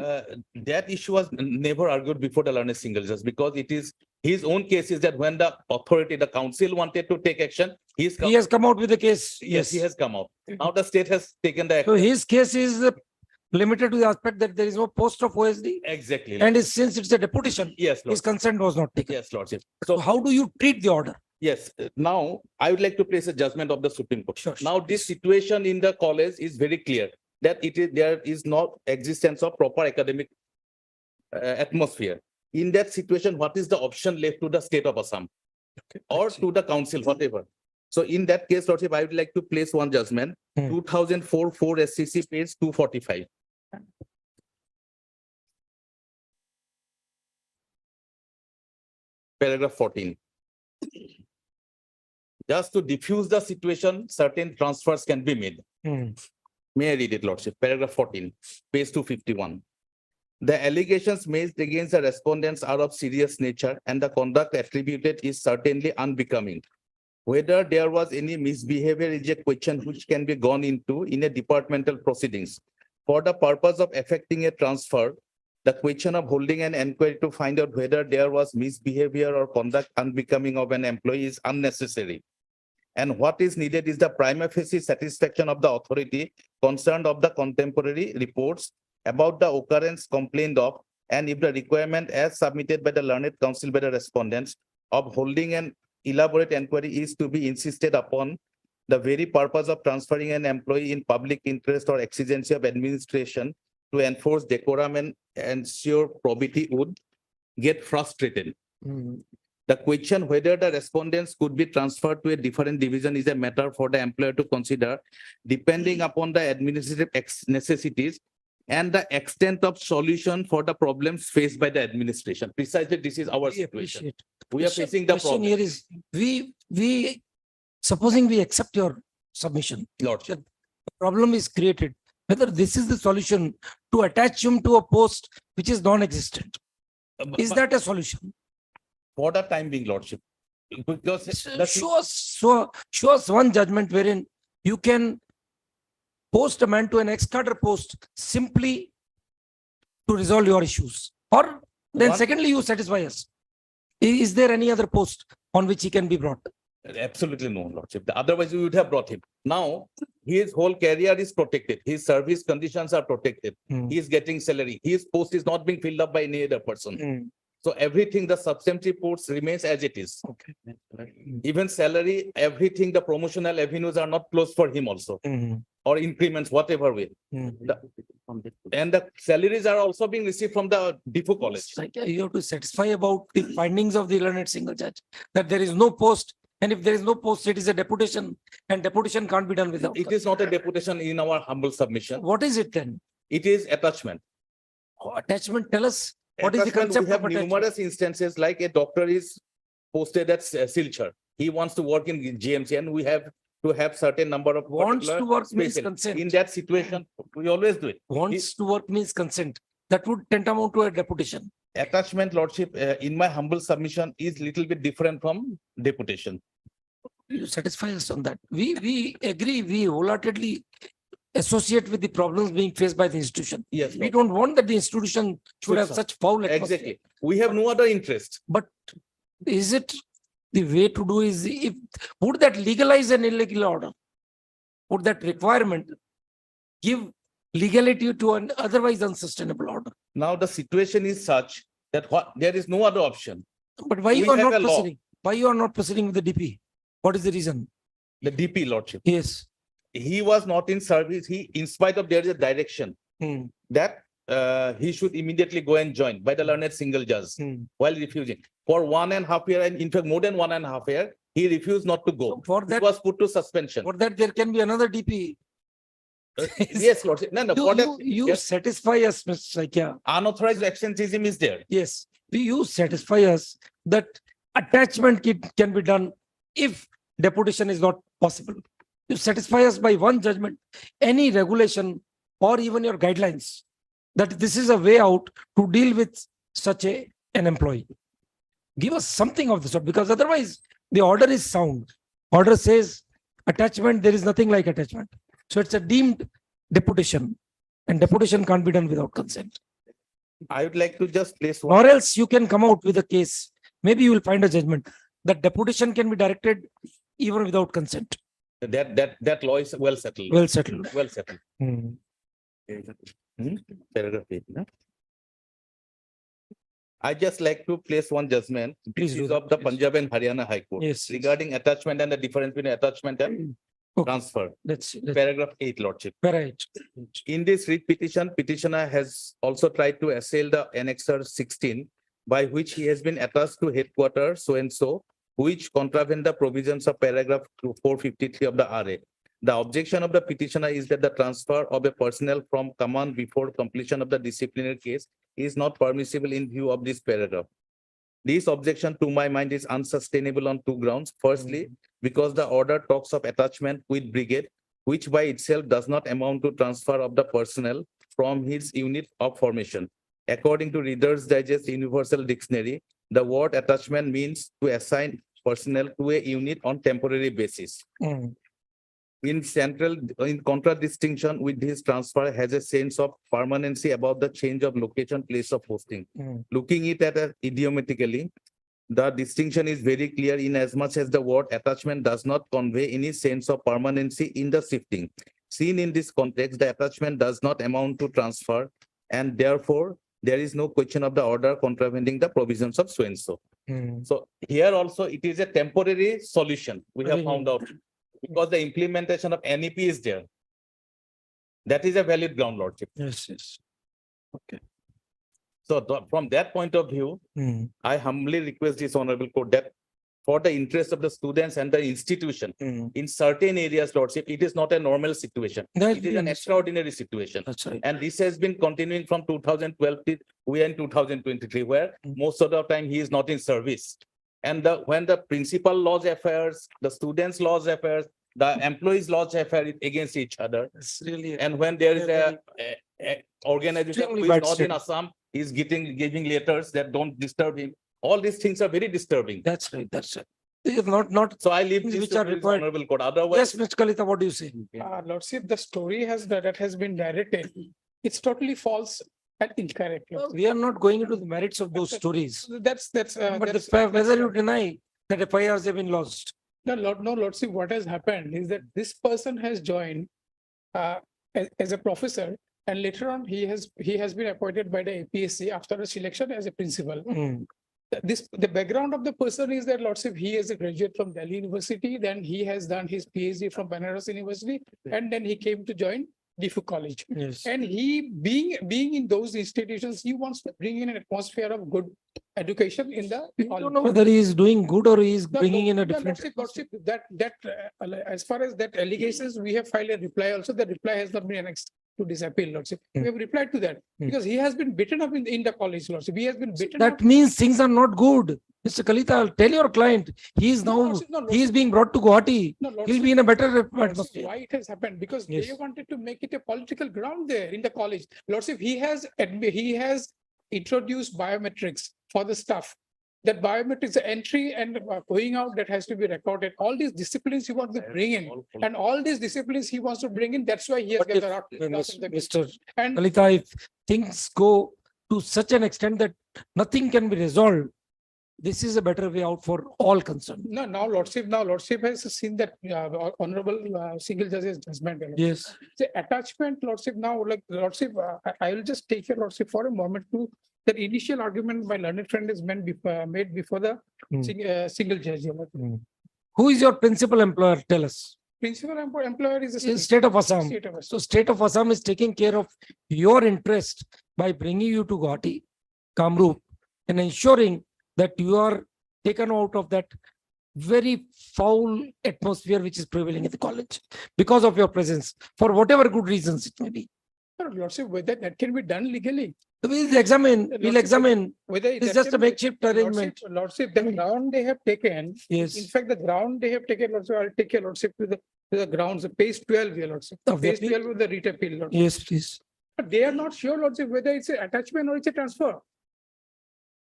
That issue was never argued before the learned single judge because it is his own case is that when the authority, the council wanted to take action, He has come out with the case. Yes, he has come out. Now the state has taken the So action. his case is limited to the aspect that there is no post of OSD. Exactly. And since it's a deputation, Yes, his Lordship. consent was not taken. Yes, Lordship. So So how do you treat the order? yes, now I would like to place a judgment of the Supreme Court. Sure, Now this situation in the college is very clear that there is not existence of proper academic atmosphere. In that situation, what is the option left to the state of Assam or to the council, whatever? So in that case, Lordship, I would like to place one judgment, 2004 4 SCC page 245. Paragraph 14. Just to diffuse the situation, certain transfers can be made. May I read it, Lordship? Paragraph 14, page 251. The allegations made against the respondents are of serious nature and the conduct attributed is certainly unbecoming. Whether there was any misbehavior is a question which can be gone into in a departmental proceedings. For the purpose of effecting a transfer, the question of holding an inquiry to find out whether there was misbehavior or conduct unbecoming of an employee is unnecessary. And what is needed is the prima facie satisfaction of the authority concerned of the contemporary reports about the occurrence complained of, and if the requirement as submitted by the learned counsel by the respondents of holding an elaborate inquiry is to be insisted upon, the very purpose of transferring an employee in public interest or exigency of administration to enforce decorum and ensure probity would get frustrated. The question whether the respondents could be transferred to a different division is a matter for the employer to consider, depending upon the administrative necessities and the extent of solution for the problems faced by the administration. Precisely, this is our situation. We are facing the Question problem. here is, we supposing we accept your submission, Lordship. the problem is created, whether this is the solution to attach him to a post which is non-existent. Is But that a solution? for the time being, Lordship? Because the Show us one judgment wherein you can post a man to an ex-cadre post simply to resolve your issues. Or then One- secondly, you satisfy us. Is there any other post on which he can be brought? Absolutely no, Lordship. Otherwise, we would have brought him. Now, his whole career is protected. His service conditions are protected. He is getting salary. His post is not being filled up by any other person. So everything, the substantive posts remains as it is. Okay. Even salary, everything, the promotional avenues are not closed for him also, or increments, whatever way. And the salaries are also being received from the DIFU college. Like, you have to satisfy about the findings of the learned single judge, that there is no post, and if there is no post, it is a deputation, and deputation can't be done without. It is not a deputation in our humble submission. What is it then? It is attachment. Attachment, tell us, what is the Attachment, concept we have of attachment? numerous instances like a doctor is posted at Silchar. He wants to work in GMC and we have to have certain number of. Wants to particular work means special. consent. In that situation, we always do it. Wants to work means consent. That would tantamount to a deputation. Attachment, Lordship, in my humble submission, is little bit different from deputation. You satisfy us on that. We agree, we wholeheartedly associate with the problems being faced by the institution. Yes, We don't want that the institution should have such foul atmosphere. exactly. We have no other interest. But is it the way to do is if, would that legalize an illegal order? Would that requirement give legality to an otherwise unsustainable order? Now the situation is such that there is no other option. But why We you are have not a law. proceeding? Why you are not proceeding with the DP? What is the reason? The DP, Lordship. Yes. He was not in service. He, in spite of there is a direction that he should immediately go and join by the learned single judge while refusing. For 1.5 years, and in fact, more than 1.5 years, he refused not to go. For He that, was put to suspension. for that, there can be another DP. Yes, Lordship. No, for that, You yes, satisfy us, Mr. Saikya. unauthorized absenteeism is there. Yes, you satisfy us that attachment can be done if deputation is not possible. You satisfy us by one judgment, any regulation or even your guidelines, that this is a way out to deal with such an employee. Give us something of the sort, because otherwise the order is sound. Order says attachment, there is nothing like attachment. So it's a deemed deputation, and deputation can't be done without consent. I would like to just place one. Or else you can come out with a case. Maybe you will find a judgment that deputation can be directed even without consent. That law is well settled. Well settled. Well settled. Paragraph 8. No? I just like to place one judgment. Please This is do of the that, Punjab and Haryana High Court. Yes. Regarding attachment and the difference between attachment and Okay. transfer. That's Paragraph 8, Lordship. right. In this writ petition, petitioner has also tried to assail the annexer 16, by which he has been attached to headquarters so and so, which contravene the provisions of paragraph 453 of the RA. The objection of the petitioner is that the transfer of a personnel from command before completion of the disciplinary case is not permissible in view of this paragraph. This objection, to my mind, is unsustainable on two grounds. Firstly, because the order talks of attachment with brigade, which by itself does not amount to transfer of the personnel from his unit of formation. According to Reader's Digest Universal Dictionary, the word attachment means to assign personnel to a unit on temporary basis. In contradistinction with his transfer has a sense of permanency about the change of location, place of posting. Looking it at it idiomatically, the distinction is very clear in as much as the word attachment does not convey any sense of permanency in the shifting. Seen in this context, the attachment does not amount to transfer, and therefore there is no question of the order contravening the provisions of so and so. So here also it is a temporary solution we have found out, because the implementation of NEP is there. That is a valid ground, Lordship. Yes. Okay. So from that point of view, I humbly request this honorable court that for the interest of the students and the institution, in certain areas, Lordship, it is not a normal situation. It is an extraordinary situation. That's right. And this has been continuing from 2012 till we are in 2023, where most of the time he is not in service. And when the principal laws affairs, the students' laws affairs, the employees' laws affairs against each other. It's really. And when there is a organization Extremely who is bad not state. in Assam, is giving letters that don't disturb him. All these things are very disturbing. That's right. That's right. They have not. So I leave Things this which to are this required. honorable court. Otherwise, Yes, Mr. Kalita, what do you say? Lordship, the story that has been narrated, it's totally false and incorrect. We are not going into the merits of those stories. But Whether you deny that FIRs have been lost. No, Lordship, what has happened is that this person has joined as a professor, and later on he has been appointed by the APSC after a selection as a principal. The background of the person is that, Lordship, he is a graduate from Delhi University, then he has done his PhD from Banaras University, and then he came to join DIFU College. Yes. And he, being in those institutions, he wants to bring in an atmosphere of good education in the I don't know whether he is doing good or he is bringing in a different. Lordship, as far as that allegations, we have filed a reply also. The reply has not been annexed to this appeal, Lordship. We have replied to that because he has been beaten up in the college, Lordship. He has been beaten up. That means things are not good. Mr. Kalita, tell your client, he is now, Lordship, no, he is being brought to Guwahati. No, He'll Lordship, be in a better Lordship, atmosphere. why it has happened? Because they Yes. wanted to make it a political ground there in the college. Lordship, he has introduced biometrics for the staff. That biometrics, the entry and going out, that has to be recorded. All these disciplines he wants to bring in, and all these disciplines he wants to bring in. That's why he has But got if, the rock. Mr. And Kalita, if things go to such an extent that nothing can be resolved, this is a better way out for all concerned. no, now Lordship has seen that honorable single judge's judgment. Yes. The attachment, Lordship, now, like Lordship, I will just take your Lordship for a moment to that initial argument my learned friend is made before the single judge. Who is your principal employer? Tell us. Principal employer is the State of Assam. State of Assam. So State of Assam is taking care of your interest by bringing you to Guwahati, Kamrup, and ensuring that you are taken out of that very foul atmosphere which is prevailing at the college because of your presence, for whatever good reasons it may be. Lordship, whether that can be done legally. We'll examine. Whether It's that just can a be- makeshift arrangement. Lordship, the ground they have taken. Yes. In fact, the ground they have taken, Lordship, I'll take your Lordship to the grounds, page 12 here, Lordship. Of the Page appeal? 12 of the writ appeal, Lordship. Yes, please. But they are not sure, Lordship, whether it's an attachment or it's a transfer.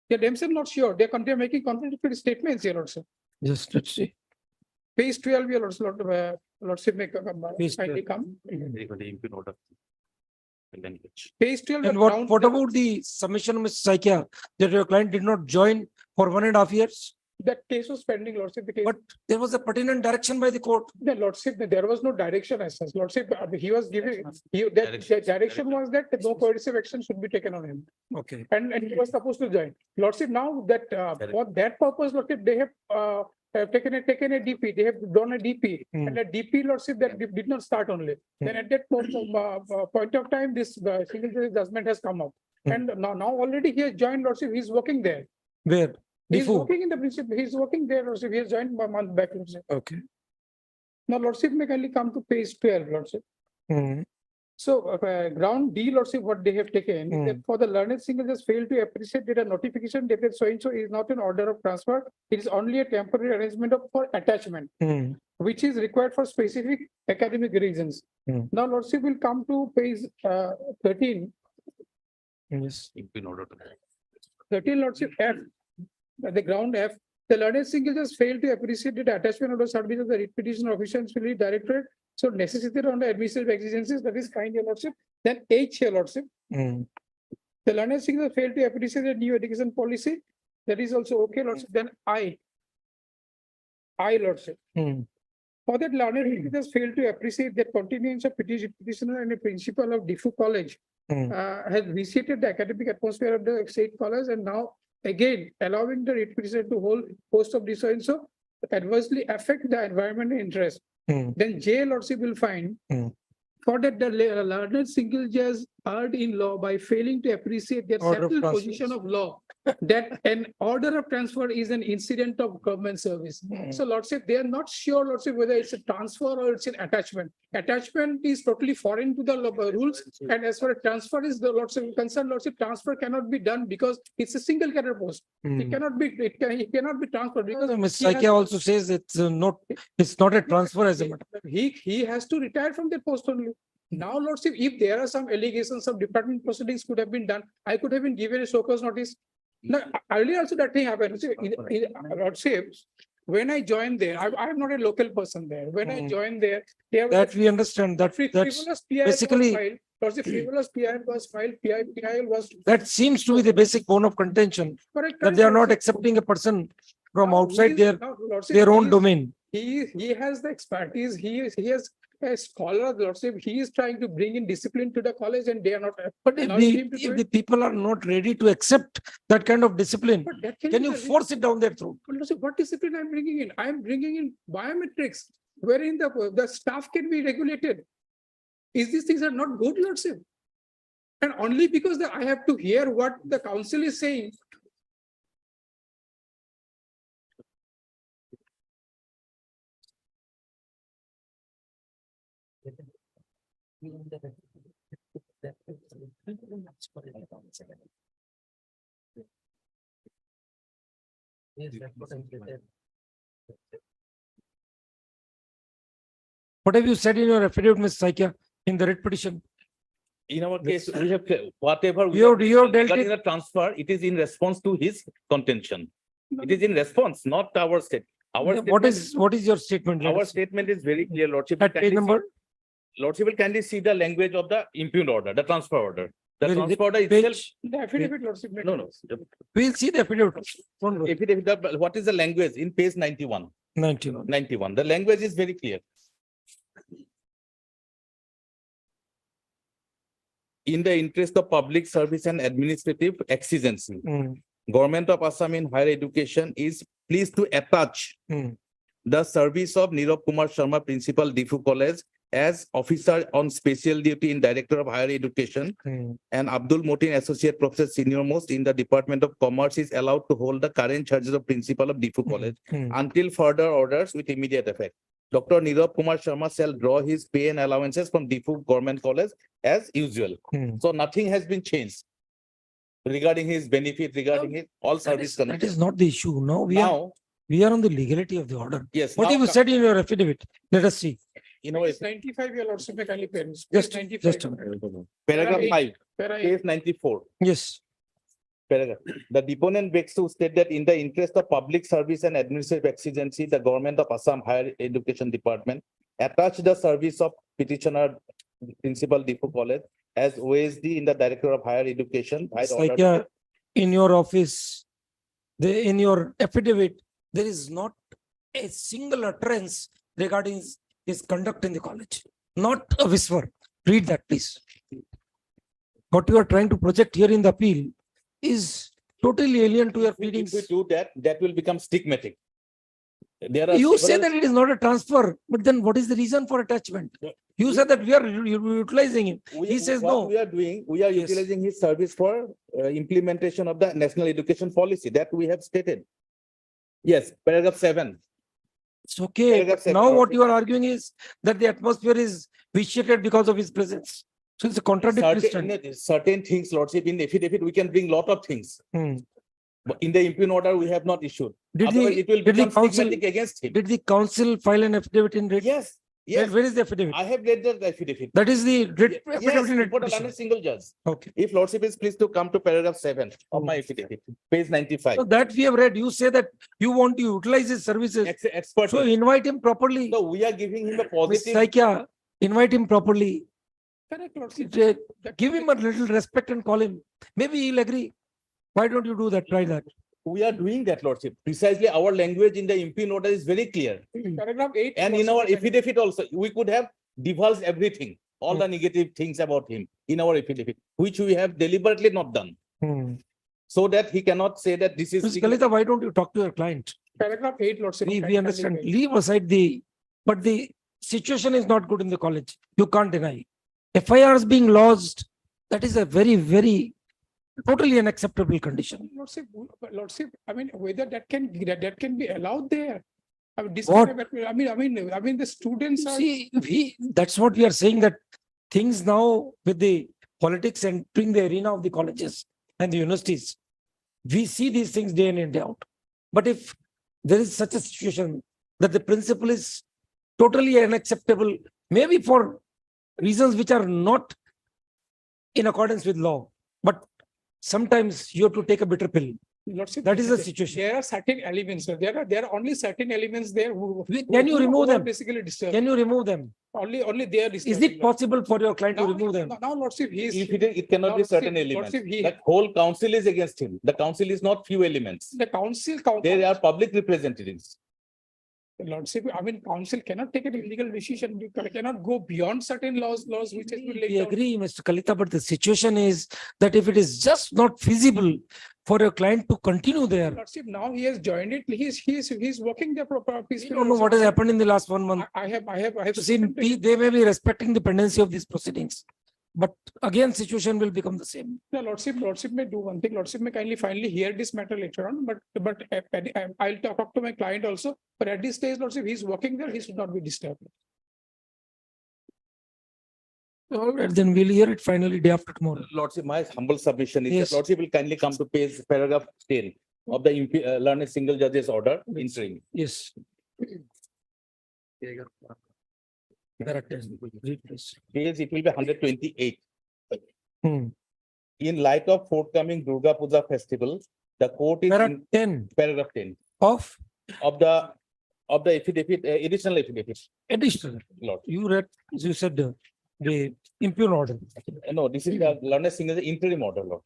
They're themselves not sure. They're making contradictory statements here, Lordship. Just let's see. Page 12 here, Lordship, make Page kindly 12. come. Language. Page 12. And the what ground- about the submission of Mr. Saikia that your client did not join for 1.5 years? That case was pending, Lordship. The case. But there was a pertinent direction by the court. The Lordship, there was no direction as such. Lordship, he was giving, direction was that no coercive action should be taken on him. Okay. And he was supposed to join. Lordship, now that for that purpose, Lordship, they have taken a DP, they have done a DP. And a DP, Lordship, that did not start only. Then at that point of time, this single judge judgment has come up. And now already he has joined, Lordship, he's working there. Where? He's Before? working in the principal, he's working there, Lordship, he has joined a month back, Lordship. Okay. Now, Lordship, may kindly come to page 12, Lordship. So, ground D, Lordship, what they have taken, is that for the learned single just failed to appreciate that a notification dated so and so is not an order of transfer. It is only a temporary arrangement for attachment, which is required for specific academic reasons. Now, Lordship will come to page 13. Yes. 13, Lordship, F, the ground F. The learned single just failed to appreciate the attachment of the service of the writ petition officially directed. So necessitated on the administrative exigencies, that is fine, your Lordship. Then H, your Lordship. The learned single failed to appreciate the new education policy. That is also okay, Lordship. Then I, Lordship. For that learned single just failed to appreciate that continuance of petitioner and a principal of Diffu College has reshaped the academic atmosphere of the state college, and now again allowing the writ petitioner to hold post of this so and so adversely affect the environmental interest. Then J, Lordship, will find for that the learned single judge erred in law by failing to appreciate their Order of settled transfer. position of law that an order of transfer is an incident of government service. So Lordship, they are not sure, Lordship, whether it's a transfer or it's an attachment. Attachment is totally foreign to the rules, and as far as transfer is the Lordship concerned, Lordship, transfer cannot be done because it's a single cadre post. It cannot be transferred because Ms. he has- Saikia also says it's not a transfer as a matter. he has to retire from that post only. Now, Lordship, if there are some allegations of department proceedings could have been done, I could have been given a show cause notice. No, earlier also that thing happened. See, Lordship, when I joined there, I'm not a local person there. When I joined there, there was That we understand. That's frivolous PIL basically- was filed. Lordship, frivolous PIL was filed. PIL was that seems to be the basic bone of contention, correct. that they are not Lordship. accepting a person from Now, outside he is- now, Lordship, their own he is- domain. He has the expertise. He has a scholar, Lordship. He is trying to bring in discipline to the college, and they are not. But if allowing him to do if it. the people are not ready to accept that kind of discipline, But that can be you the force it down their throat? But Lordship, what discipline I'm bringing in? I'm bringing in biometrics, wherein the staff can be regulated. Is these things are not good, Lordship? And only because I have to hear what the council is saying. What have you said in your affidavit, Ms. Saikia, in the writ petition? In our case, we have whatever. we You have dealt regarding it. the transfer, it is in response to his contention. It is in response, not our state. Our What is your statement? Let Our us see. statement is very clear, Lordship. At page number, Lordship will kindly see the language of the impugned order, the transfer order. The Where is it? transfer order itself, page, The affidavit, Lordship. no. we'll see the affidavit. Don't worry. What is the language in page 91? 91. 91. The language is very clear. In the interest of public service and administrative exigency, Government of Assam in higher education is pleased to attach the service of Nirav Kumar Sharma, Principal, Difu College, as officer on special duty in Director of Higher Education, and Abdul Motin, Associate Professor Senior Most in the Department of Commerce, is allowed to hold the current charges of Principal of Difu College until further orders with immediate effect. Dr. Nirav Kumar Sharma shall draw his pay and allowances from Difu Government College as usual. So nothing has been changed regarding his benefit, regarding his all service. That is not the issue. No, Now, we are on the legality of the order. yes. What now have you said in your affidavit? Let us see. You know, It's 95, your Lordship, may kindly parents. Just, 95. just a minute. paragraph 5, Para eight. page 94. Yes. Paragraph. The deponent begs to state that in the interest of public service and administrative exigency, the Government of Assam Higher Education Department attached the service of petitioner Principal Difu College as OSD in the Director of Higher Education. by the order- Saikia, in your office, in your affidavit, there is not a single utterance regarding his conduct in the college. Not a whisper. Read that, please. What you are trying to project here in the appeal is totally alien to your If we pleadings. do that, that will become stigmatic. There are You say several- that it is not a transfer, but then what is the reason for attachment? Yeah. You said that we are utilizing him. He says what no. We are doing, we are Yes. utilizing his service for implementation of the national education policy that we have stated. Yes, paragraph 7. It's okay. Paragraph But seven, now what okay. you are arguing is that the atmosphere is vitiated because of his presence. So it's a contradictory stand. Certain things, Lordship, in the affidavit, we can bring lot of things. But in the impugned order, we have not issued. Did Otherwise, the, it will did the become council, stigmatic against him. did the council file an affidavit in writ? Yes, yes. Where is the affidavit? I have read the affidavit. That is the writ Yes, affidavit in writ before the petition. learned single judge. Okay. If Lordship is pleased to come to paragraph 7 of my affidavit, page 95. So that we have read, you say that you want to utilize his services. Expert. So invite him properly. So we are giving him a Ms. positive. Saikia, invite him properly. Correct, Lordship. Give him a little respect and call him. Maybe he'll agree. Why don't you do that? Try that. We are doing that, Lordship. Precisely our language in the impugned order is very clear. Paragraph 8. And in our affidavit also, we could have divulged everything, all the negative things about him in our affidavit, which we have deliberately not done. So that he cannot say that this is. Ms. Kalita, why don't you talk to your client? Paragraph 8, Lordship. We understand. Leave aside but the situation is not good in the college. You can't deny. FIRs being lodged, that is a very, very totally unacceptable condition. Lordship, I mean, whether that can be allowed there. I mean, What? I mean, the students are. See, that's what we are saying, that things now with the politics entering the arena of the colleges and the universities, we see these things day in and day out. But if there is such a situation that the principle is totally unacceptable, maybe for reasons which are not in accordance with law, but sometimes you have to take a bitter pill. Lordship, That is the situation. There are certain elements, sir. There are only certain elements there who. Can you remove them? Basically disturbed. Can you remove them? Only they are Is disturbing. it possible for your client to remove them? Now, Lordship, he is. If it cannot be certain elements. Lordship, he. The whole council is against him. The council is not few elements. The council. There are public representatives. Lordship, I mean, council cannot take an illegal decision. You cannot go beyond certain laws which has been laid We down. agree, Mr. Kalita, but the situation is that if it is just not feasible for your client to continue there, Lordship, now he has joined it. He's working there proper. we don't know what has happened in the last 1 month. I have See, spoken to him. they may be respecting the pendency of these proceedings, but again, situation will become the same. The Lordship may do one thing. Lordship may kindly finally hear this matter later on, but I'll talk to my client also. But at this stage, Lordship, he's working there. He should not be disturbed. All right, then we'll hear it finally day after tomorrow. Lordship, my humble submission is Yes. that Lordship will kindly come to paragraph 10. of the learned single judge's order interim. Yes. There are 10. Read please. Page it will be 128. Hmm. In light of forthcoming Durga Puja festival, the court is There are in 10 paragraph 10 of of the affidavit, additional affidavit. additional. Lord. You read, you said the impugn order. No, this is the learned single interim order, Lord.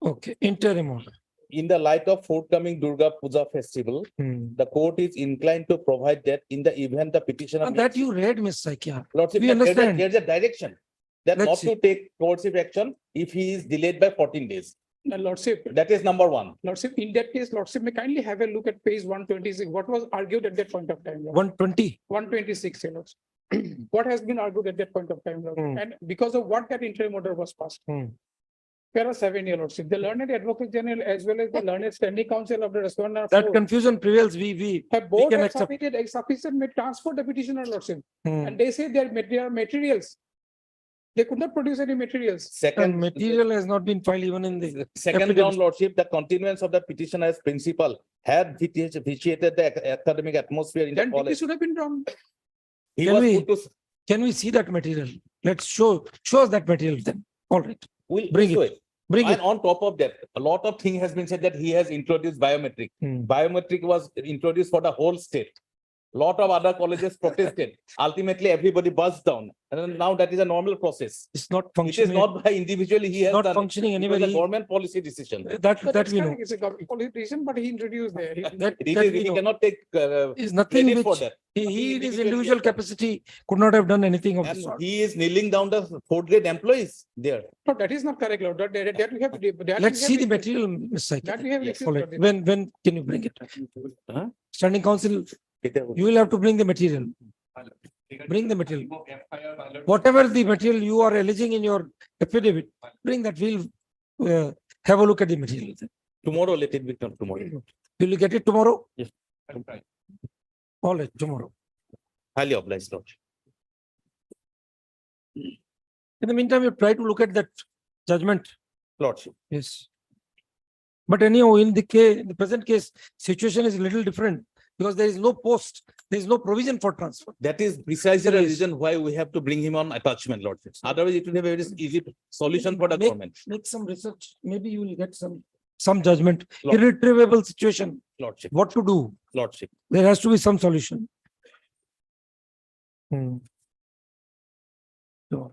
Okay, interim order. In the light of forthcoming Durga Puja festival, Hmm. the court is inclined to provide that in the event the petitioner. And that you read, Ms. Saikia. Lordship, we but understand. There's a direction that Let's not see. to take coercive action if he is delayed by 14 days. Lordship, That is number one. Lordship, in that case, Lordship, may kindly have a look at page 126. What was argued at that point of time? 120. 126, your Lordship. What has been argued at that point of time, Lordship? Hmm. And because of what that interim order was passed? Hmm. Para 7, your Lordship. The learned advocate general as well as the learned standing counsel of the respondent That confusion prevails. We have both can have accept. submitted a sufficient may transfer the petitioner, Lordship. Hmm. And they say they are materials. They could not produce any materials. And Second, material has not been filed even in the. second affidavit. ground, Lordship, the continuance of the petitioner's principal had vitiated the academic atmosphere in the Then it college. should have been wrong. He Can was we- put to. Can we see that material? Let's show us that material then. All right, We'll Bring show it. bring And it. on top of that, a lot of thing has been said that he has introduced biometric. Hmm. Biometric was introduced for the whole state. Lot of other colleges protested. Ultimately, everybody buzzed down. And then now that is a normal process. It's not It is functioning. not by individually he has Not done. functioning It was anywhere. a government policy decision. That But that it's we know. correct, it's a politician, but he introduced there. That He we know. cannot take Is nothing credit for which that. he in Nothing his individually individual has done. capacity could not have done anything of the And sort. he is kneeling down the fourth grade employees there. No, that is not correct, Lord. That we have. that Let's we have see the refused. material, Ms. Saiki. That we have Yes. refused, All right, Lord. when can you bring it? Huh? Standing council, you will have to bring the material. Bring the material. Whatever the material you are alleging in your affidavit, bring that. We'll have a look at the material. Tomorrow, let it be done tomorrow. Will you get it tomorrow? Yes. All right, tomorrow. Highly obliged, Lord. In the meantime, you try to look at that judgment. Lordship. Yes. But anyhow, in the present case, situation is a little different because there is no post, there is no provision for transfer. That is precisely the Yes. reason why we have to bring him on attachment, Lordship. Otherwise, it will be a very easy solution for the Make- government. Make some research. Maybe you will get some judgment. Lord. Irretrievable situation. Lordship, What to do? Lordship. There has to be some solution. Hmm. So,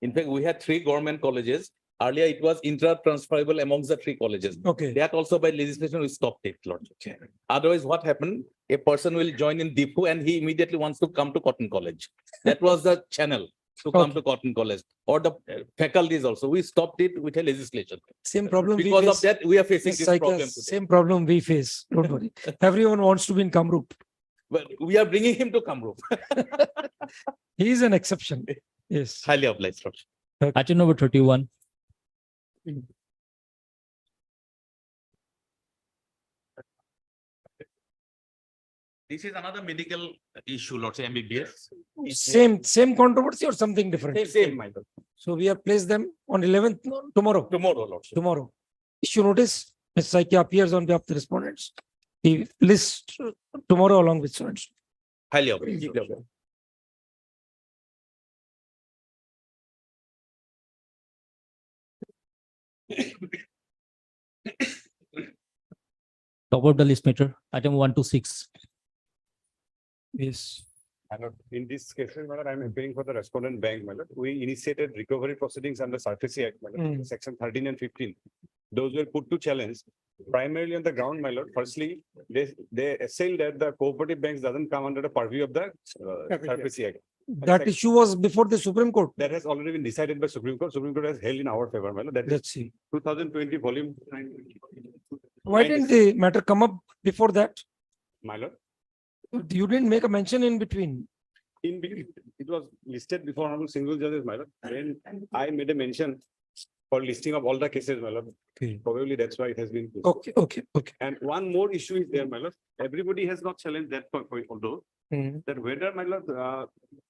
In fact, we had 3 government colleges. Earlier, it was intra-transferable amongst the 3 colleges. Okay. That also by legislation, we stopped it, Lordship. Otherwise, what happened? A person will join in DIPU and he immediately wants to come to Cotton College. That was the channel to come Okay. to Cotton College or the faculties also. We stopped it with a legislation. Same problem. we Because of face. that, we are facing Yes, this Saika, problem today. same problem we face. Don't worry. Everyone wants to be in Kamrup. Well, we are bringing him to Kamrup. He is an exception. Yes. Highly obliged, Lordship. Item number 31. This is another medical issue, Lordship, MBBS. Same controversy or something different? Same, my lord. So we have placed them on 11th tomorrow. Tomorrow, Lordship. Tomorrow. Issue notice, Ms. Saiki appears on behalf of the respondents. The list tomorrow along with students. Highly obliged. Top of the list matter, item 126. Yes. In this case, I'm appearing for the respondent bank. We initiated recovery proceedings under SARFAESI Act, Hmm. section 13 and 15. Those were put to challenge primarily on the ground, my lord. Firstly, they assailed that the cooperative banks doesn't come under the purview of the SARFAESI Act. That issue was before the Supreme Court. That has already been decided by Supreme Court. Supreme Court has held in our favor, my lord. That is Let's see. 2020 volume. Why didn't the matter come up before that? My lord, You didn't make a mention in between. it was listed before honorable single judges, my lord. When I made a mention for listing of all the cases, my lord. Okay. Probably that's why it has been. Okay, okay, okay. And one more issue is there, my lord. Everybody has not challenged that point, although Hmm. that whether, my lord,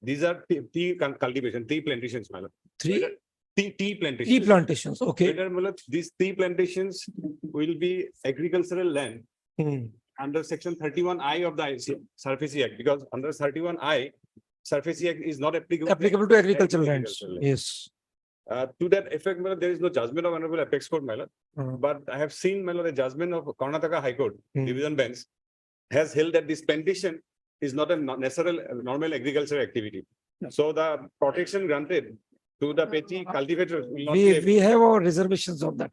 these are tea cultivation, tea plantations, my lord. Three? Whether tea plantations. Tea plantations, okay. Whether, my lord, these tea plantations will be agricultural land under section 31I of the SARFAESI Act, because under 31I, SARFAESI Act is not Applicable to agricultural lands, yes. To that effect, my lord, there is no judgment of Honorable Apex Court, my lord. But I have seen, my lord, a judgment of Karnataka High Court, Division Bench, has held that this plantation is not a necessary normal agricultural activity. So the protection granted to the petty cultivators will not be. We have our reservations on that.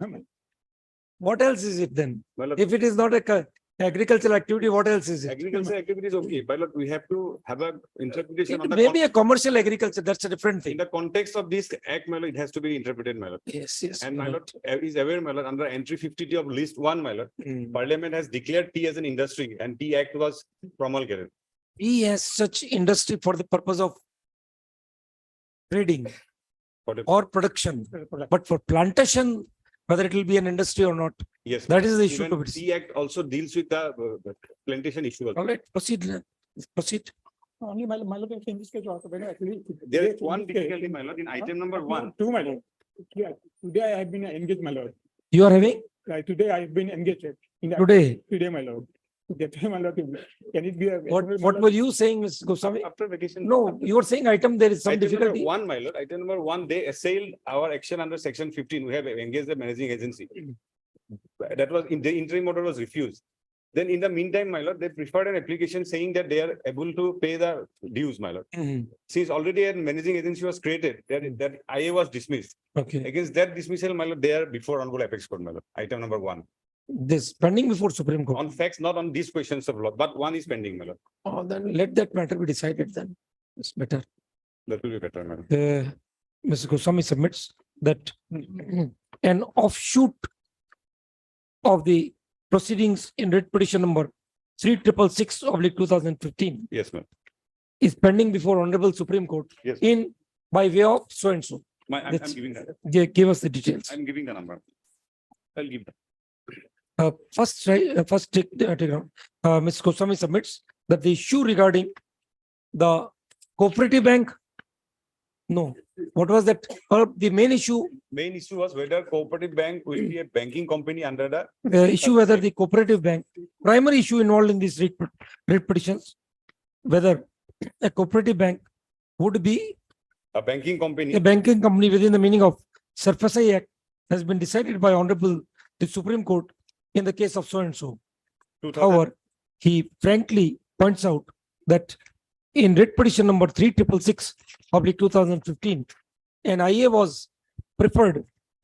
What else is it then? Well, If it is not a agricultural activity, what else is it? agricultural activity is okay, but look, we have to have a interpretation It on the may be a commercial agriculture, that's a different in thing. the context of this act, my lord, it has to be interpreted, my lord. Yes, yes. And my lord is aware, my lord, under entry 50T of list 1, my lord, Parliament has declared tea as an industry and tea act was promulgated. He has such industry for the purpose of trading or production, but for plantation, whether it will be an industry or not, Yes. that is the issue Even to be. tea act also deals with the plantation issue. also. All right, proceed, proceed. Only my lord, in this case also, when actually. There is one difficulty, my lord, in item number 1. Two, my lord. Yeah, today I have been engaged, my lord. You are having Today I have been engaged in that. today, Today, my lord. That, my lord, can it be a? what were you saying, Mr. Goswami? After vacation. No, you were saying item, there is some Item number difficulty. 1, my lord, item number 1, they assailed our action under section 15. We have engaged the managing agency. That was in the interim order was refused. Then in the meantime, my lord, they preferred an application saying that they are able to pay the dues, my lord. Since already a managing agency was created, that IA was dismissed. Okay, Against that dismissal, my lord, they are before Honorable Apex Court, my lord. Item number 1. this pending before Supreme Court. On facts, not on these questions of law, but 1 is pending, my lord. Oh, then let that matter be decided then. It's better. That will be better, my lord. Mr. Goswami submits that an offshoot of the proceedings in writ petition number 3666/2015 Yes, ma'am. is pending before Honorable Supreme Court Yes. in by way of so and so. I'm That's- giving that. Give us the details. I'm giving the number. I'll give that. First, take down. Ms. Goswami submits that the issue regarding the cooperative bank. No, what was that? The main issue, Main issue was whether cooperative bank will be a banking company under the. issue whether the cooperative bank, primary issue involved in these writ petitions, whether a cooperative bank would be A banking company. a banking company within the meaning of SARFAESI Act has been decided by Honorable the Supreme Court in the case of so and so. 2000 However, he frankly points out that in writ petition number 3666/2015, an IA was preferred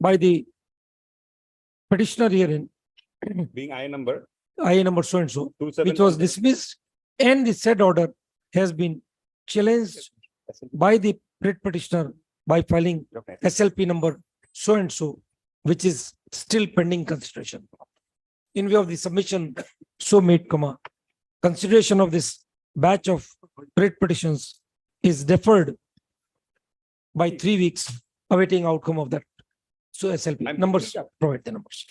by the petitioner herein, being I number IA number so and so, 27. which was dismissed, and the said order has been challenged by the writ petitioner by filing SLP number so and so, which is still pending consideration. In view of the submission so made, consideration of this batch of writ petitions is deferred by 3 weeks, awaiting outcome of that. So SLP numbers, provide the numbers.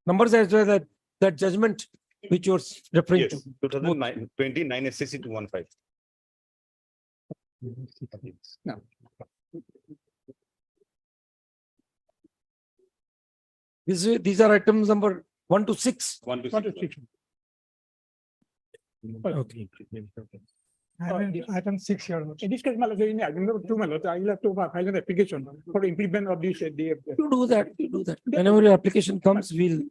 Numbers as well that judgment which you're referring Yes, to. 2009, 29 SCC 215. No. These are items number 1 to 6. 1 to 6. Okay. Item 6 here. In this case, my lord, in item number 2, my lord, I will have to file an application for implement of this. You do that, you do that. Whenever your application comes, we'll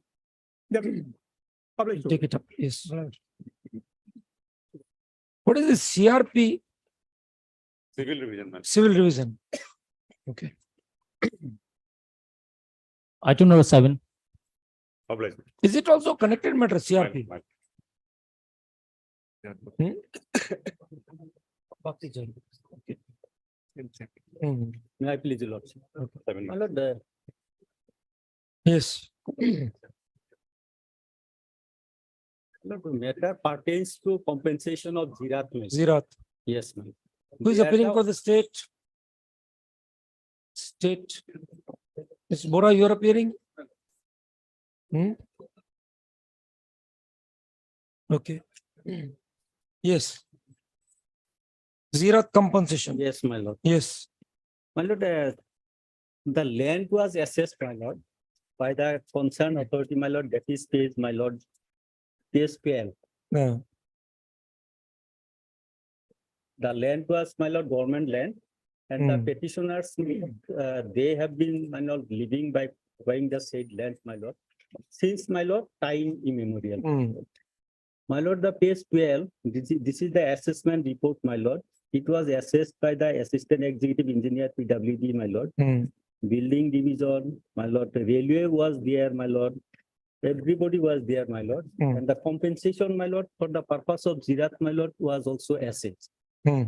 Public. take it up. Yes. What is this CRP Civil revision, ma'am. civil revision? Okay. Item number 7. Obliged. Is it also connected matter CRP? Ma'am. Okay. May I please, Lord? 7, My ma'am. lord, Yes. Lord, matter pertains to compensation of Zirat. Zirat. Yes, ma'am. Who is They are appealing the- for the state? State. Ms. Bora, you are appearing? Okay. Yes. Zirat compensation. Yes, my lord. Yes. My lord, The land was assessed, my lord, by the concerned authority, my lord, that is page, my lord, page 12. Yeah. The land was, my lord, government land. And the Hmm. petitioners, they have been, my lord, living by buying the said land, my lord, since, my lord, time immemorial. Hmm. My lord, the page 12, this is the assessment report, my lord. It was assessed by the Assistant Executive Engineer, PWD, my lord. Hmm. Building division, my lord, the railway was there, my lord. Everybody was there, my lord. Hmm. And the compensation, my lord, for the purpose of Zirat, my lord, was also assessed. Hmm.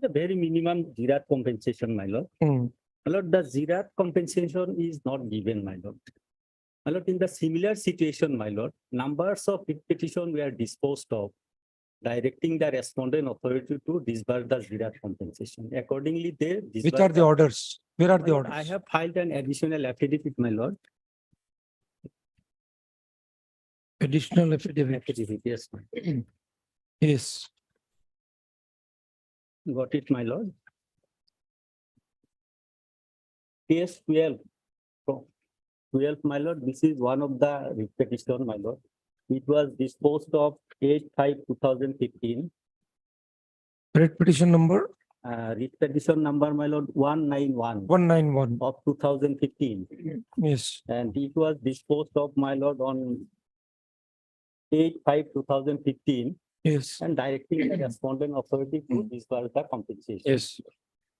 The very minimum Zirat compensation, my lord. Hmm. My lord, the Zirat compensation is not given, my lord. My lord, in the similar situation, my lord, numbers of petitions were disposed of, directing the respondent authority to disburse the Zirat compensation. Accordingly, they Which disburse are the orders? Where are My the lord, orders? I have filed an additional affidavit, my lord. Additional affidavit. Affidavit, yes, ma'am. Yes. Got it, my lord. Case 12. So, 12, my lord, this is one of the petition, my lord. It was disposed of 8/5/2015. Writ petition number Writ petition number, my lord, 191 191. of 2015. Yes. And it was disposed of, my lord, on 8/5/2015 Yes. and directing the respondent authority to disburse the compensation. Yes.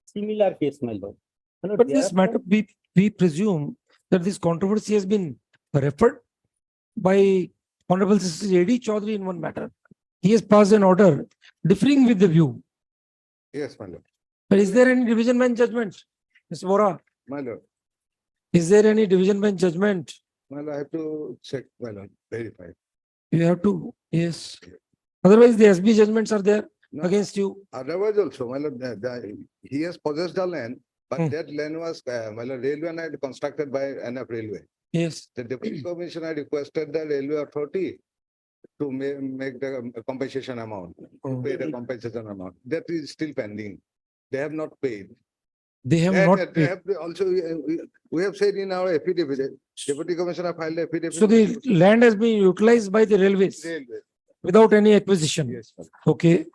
Similar case, my lord. My lord, But this therefore, matter, we presume that this controversy has been referred by Honorable Justice A.D. Chaudhary in one matter. He has passed an order differing with the view. Yes, my lord. But is there any division bench judgment? Mr. Vora, My lord. is there any division bench judgment? My lord, I have to check, my lord, verify. You have to, yes. Otherwise, the SB judgments are there No, against you. Otherwise also, my lord, he has possessed the land, but Hmm. that land was, my lord, railway had constructed by NF Railway. Yes. The deputy commissioner requested the railway authority to make the compensation amount, to pay the compensation amount. That is still pending. They have not paid. They have That- not that paid. have also, we have said in our affidavit, deputy commissioner filed affidavit. So the land has been utilized by the railways Railway. without any acquisition. Yes, sir. Okay.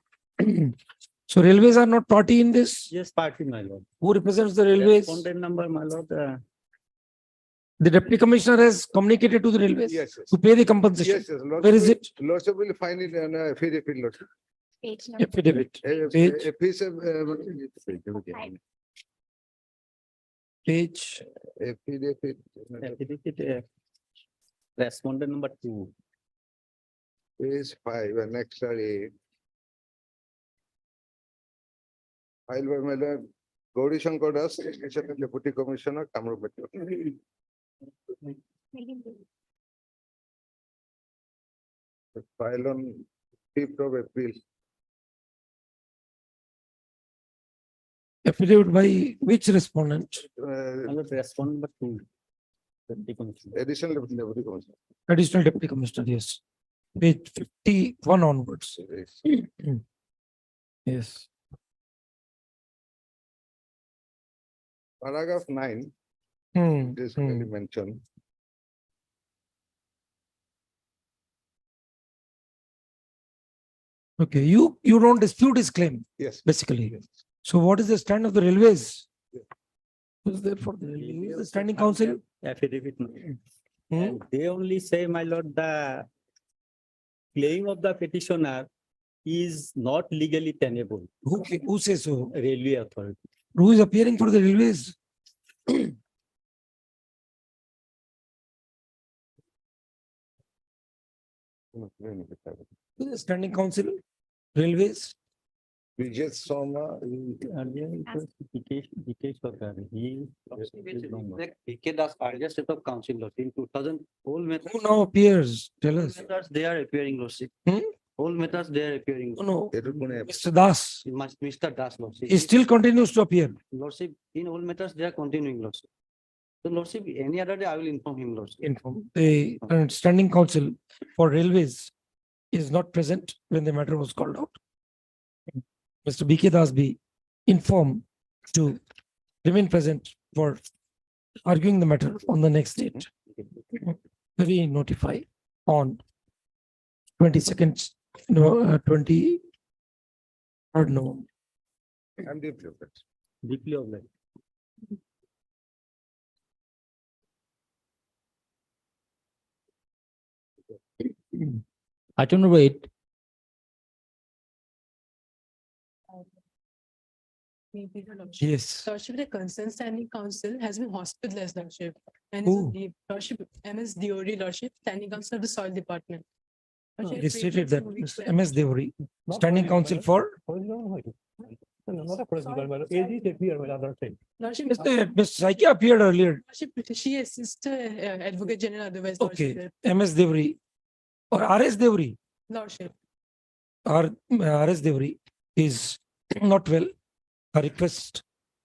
So railways are not party in this? yes, party, my lord. Who represents the railways? Respondent number, my lord. The deputy commissioner has communicated to the railways Yes, yes. to pay the compensation. Yes, yes. Where is it? Lordship will find it in affidavit, lordship. Page number. Affidavit. Page. A piece of, Page. affidavit. Affidavit, respondent number 2. Page 5, and next are 8. Filed by my lord Gauri Shankar Das, deputy commissioner, Kamrup Metro. Filed on 5th of April. Affidavit by which respondent? My lord, respondent number 2. Deputy commissioner. Additional deputy commissioner. Additional deputy commissioner, yes. Page 51 onwards. Yes. Yes. Paragraph 9 Hmm. is Hmm. clearly mentioned. Okay, you don't dispute his claim, Yes. basically. Yes. So what is the stand of the railways? Yeah. Who's there for the railways? Who is the standing council? Affidavit. my lord. Hmm? And they only say, my lord, the claim of the petitioner is not legally tenable. Who says so? Railway authority. Who is appearing for the railways? Who is the standing council? Railways? Vijay Soma. Earlier it was Hitesh Bakari. He is no more. PK Das earlier state of council in 2000 all methods. Who now appears? Tell us. Methods they are appearing lordship. Hmm? All methods they are appearing. No, Mr. Das. Mr. Das lordship. He still continues to appear. Lordship in all matters they are continuing lordship. So lordship any other day I will inform him lordship. Inform. The standing council for railways is not present when the matter was called out. Mr. B.K. Das be informed to remain present for arguing the matter on the next date. Re-notify on 22nd, no, 23rd November. I'm deeply obliged. Deeply obliged. Item number 8. Yes. Lordship, the concerned standing council has been hospitalized, Lordship. And Who? the Lordship, MS Diori, Lordship, standing council of the soil department. Lordship, They stated that previous Mr. MS Deori, standing counsel for Lordship, Mr. Saiki appeared earlier. Lordship, she assists Advocate General otherwise. Okay, Lordship. MS Deori or RS Deori. Lordship, RS Deori is not well. A request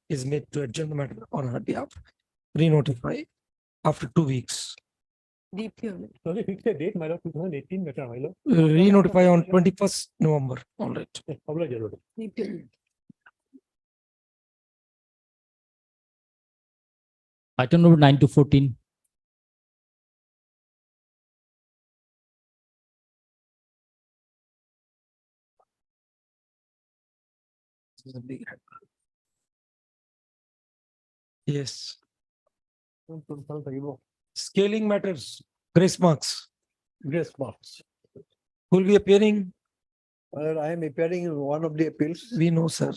is made to adjourn the matter on her behalf. Re-notify after 2 weeks. deeply honored. Fix a date, my lord, 2018 better, my lord. Re-notify on 21st November. All right. Deeply honored. Item number 9 to 14. Yes. Scaling matters. Grace marks. Grace marks. Who will be appearing? I am appearing in one of the appeals. We know, sir.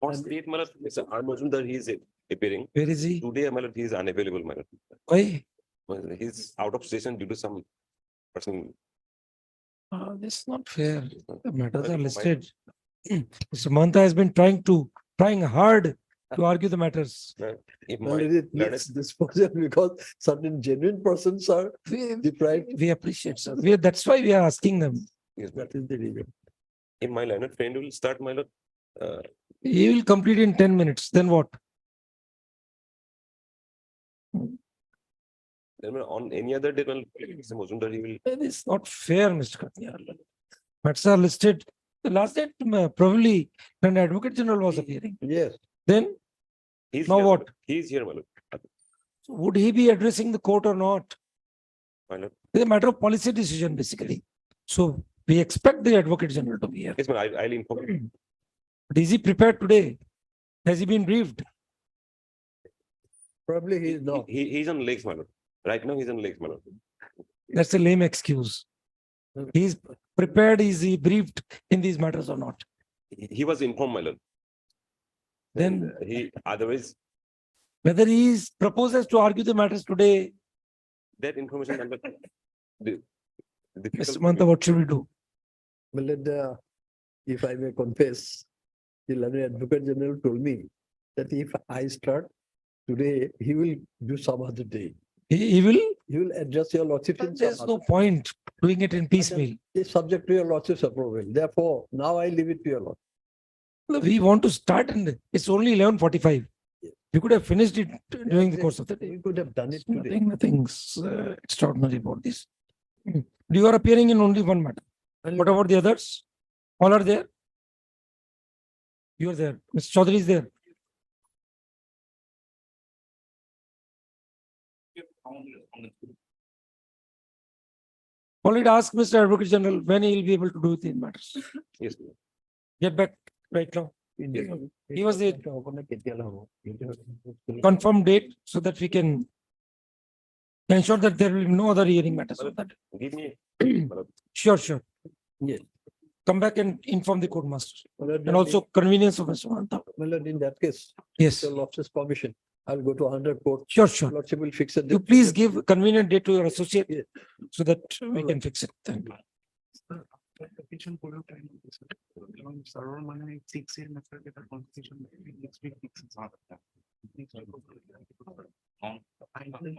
On state, my lord, Mr. R. Majumdar, he is appearing. Where is he? Today, my lord, he is unavailable, my lord. Why? He's out of station due to some person. This is not fair. The matters are listed. Mr. Manta has been trying hard to argue the matters. If Well, my it learned- needs disposal because certain genuine persons are deprived. We appreciate, sir. That's why we are asking them. Yes, That is the reason. if my learned friend will start, my lord, He will complete in 10 minutes. Then what? then on any other day, well, Mr. Majumdar, he will. It is not fair, Mr. Katniar. Matters are listed. The last date probably when Advocate General was appearing. Yes. Then He's now here, what? my lord. He is here, my lord. Would he be addressing the court or not? My lord. It's a matter of policy decision, basically. So we expect the Advocate General to be here. Yes, ma'am, I'll inform you. But is he prepared today? Has he been briefed? Probably he is not. He's on legs, my lord. Right now, he's on legs, my lord. That's a lame excuse. He's prepared. Is he briefed in these matters or not? He was informed, my lord. Then He, otherwise, whether he proposes to argue the matters today, that information, my lord, Mr. Manta, what should we do? Well, if I may confess, the Learned Advocate General told me that if I start today, he will do some other day. He will? He will address your lordship. in some There's no other- point doing it in piecemeal. It's subject to your lordship's approval. Therefore, now I leave it to your lord. We want to start and it's only 11:45. We could have finished it during the course of the day. We could have done it today. Nothing's extraordinary about this. You are appearing in only one matter. What about the others? All are there? You are there. Mr. Chaudhary is there. Already ask Mr. Advocate General when he will be able to do the matters. yes, Get back right now. He was the confirmed date so that we can ensure that there will be no other hearing matters on that. give me. Sure, sure. Yes. Come back and inform the court master and also convenience of Mr. Manta. Well, in that case, Yes, your lordship's permission, I'll go to 100 court. sure, sure. Lordship will fix it. You please give convenient date to your associate Yes. so that we can fix it. Thank you. Petition for your time. Server money 6 year method with a constitution. Next week fixes all of that.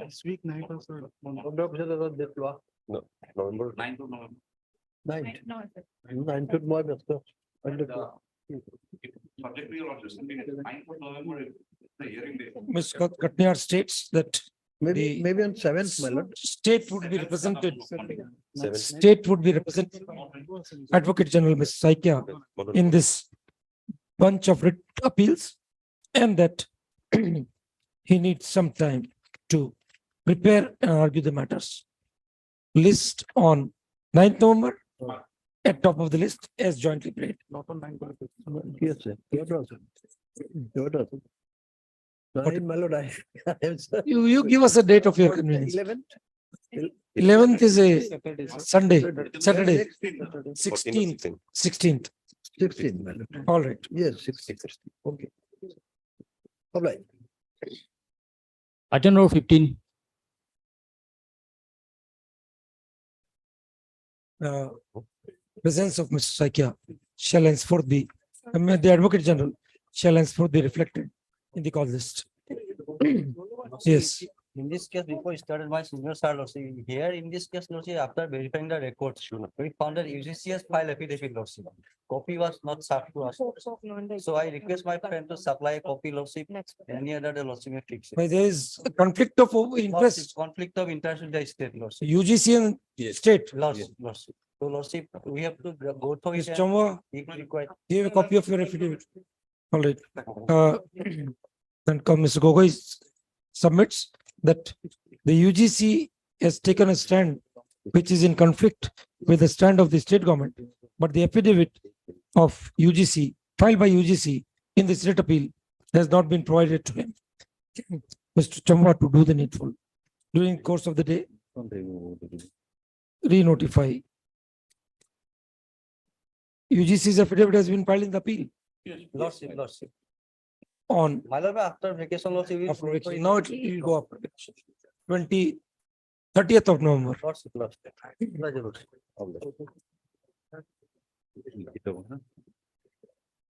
This week night also. No, November. 9 to November. 9. 9 to November. Subject to your lordship's convenience, 9th of November is the hearing date. Ms. Katniar states that Maybe, maybe on 7th, my lord. state would be represented. Seven. State would be represented. Advocate General Ms. Saikia in this bunch of writ appeals, and that he needs some time to prepare and argue the matters. List on 9th November at top of the list as jointly played. Not on 9. Yes, sir. Your also. Your also. Nine, my lord, I am, sir. You give us a date of your convenience. 11th. 11th is a Sunday, Saturday, 14th or 16th, 16th. 16th. 16, my lord. All right. Yes, 16. Okay. All right. Item number 15. Presence of Mr. Saikia shall henceforth be, the Advocate General shall henceforth be reflected in the call list. Yes. In this case, before I started my senior sir, lordship, here in this case, lordship, after verifying the records, we found that UGCS file affidavit, lordship. Copy was not served to us. So I request my friend to supply a copy, lordship. Any other day, lordship, may fix it. But there is a conflict of interest, Conflict of interest with the state, lordship. UGC and state. Lordship. So, lordship, we have to go through it. Mr. Chamba, If required. give a copy of your affidavit. All right. Then come Mr. Gogoi submits that the UGC has taken a stand which is in conflict with the stand of the state government, but the affidavit of UGC filed by UGC in the state appeal has not been provided to him. Mr. Chamba to do the needful during the course of the day, re-notify. UGC's affidavit has been filed in the appeal Lordship. on My lord, after vacation, lordship. we will after go which through it. now it will go up 30th of November. Lordship.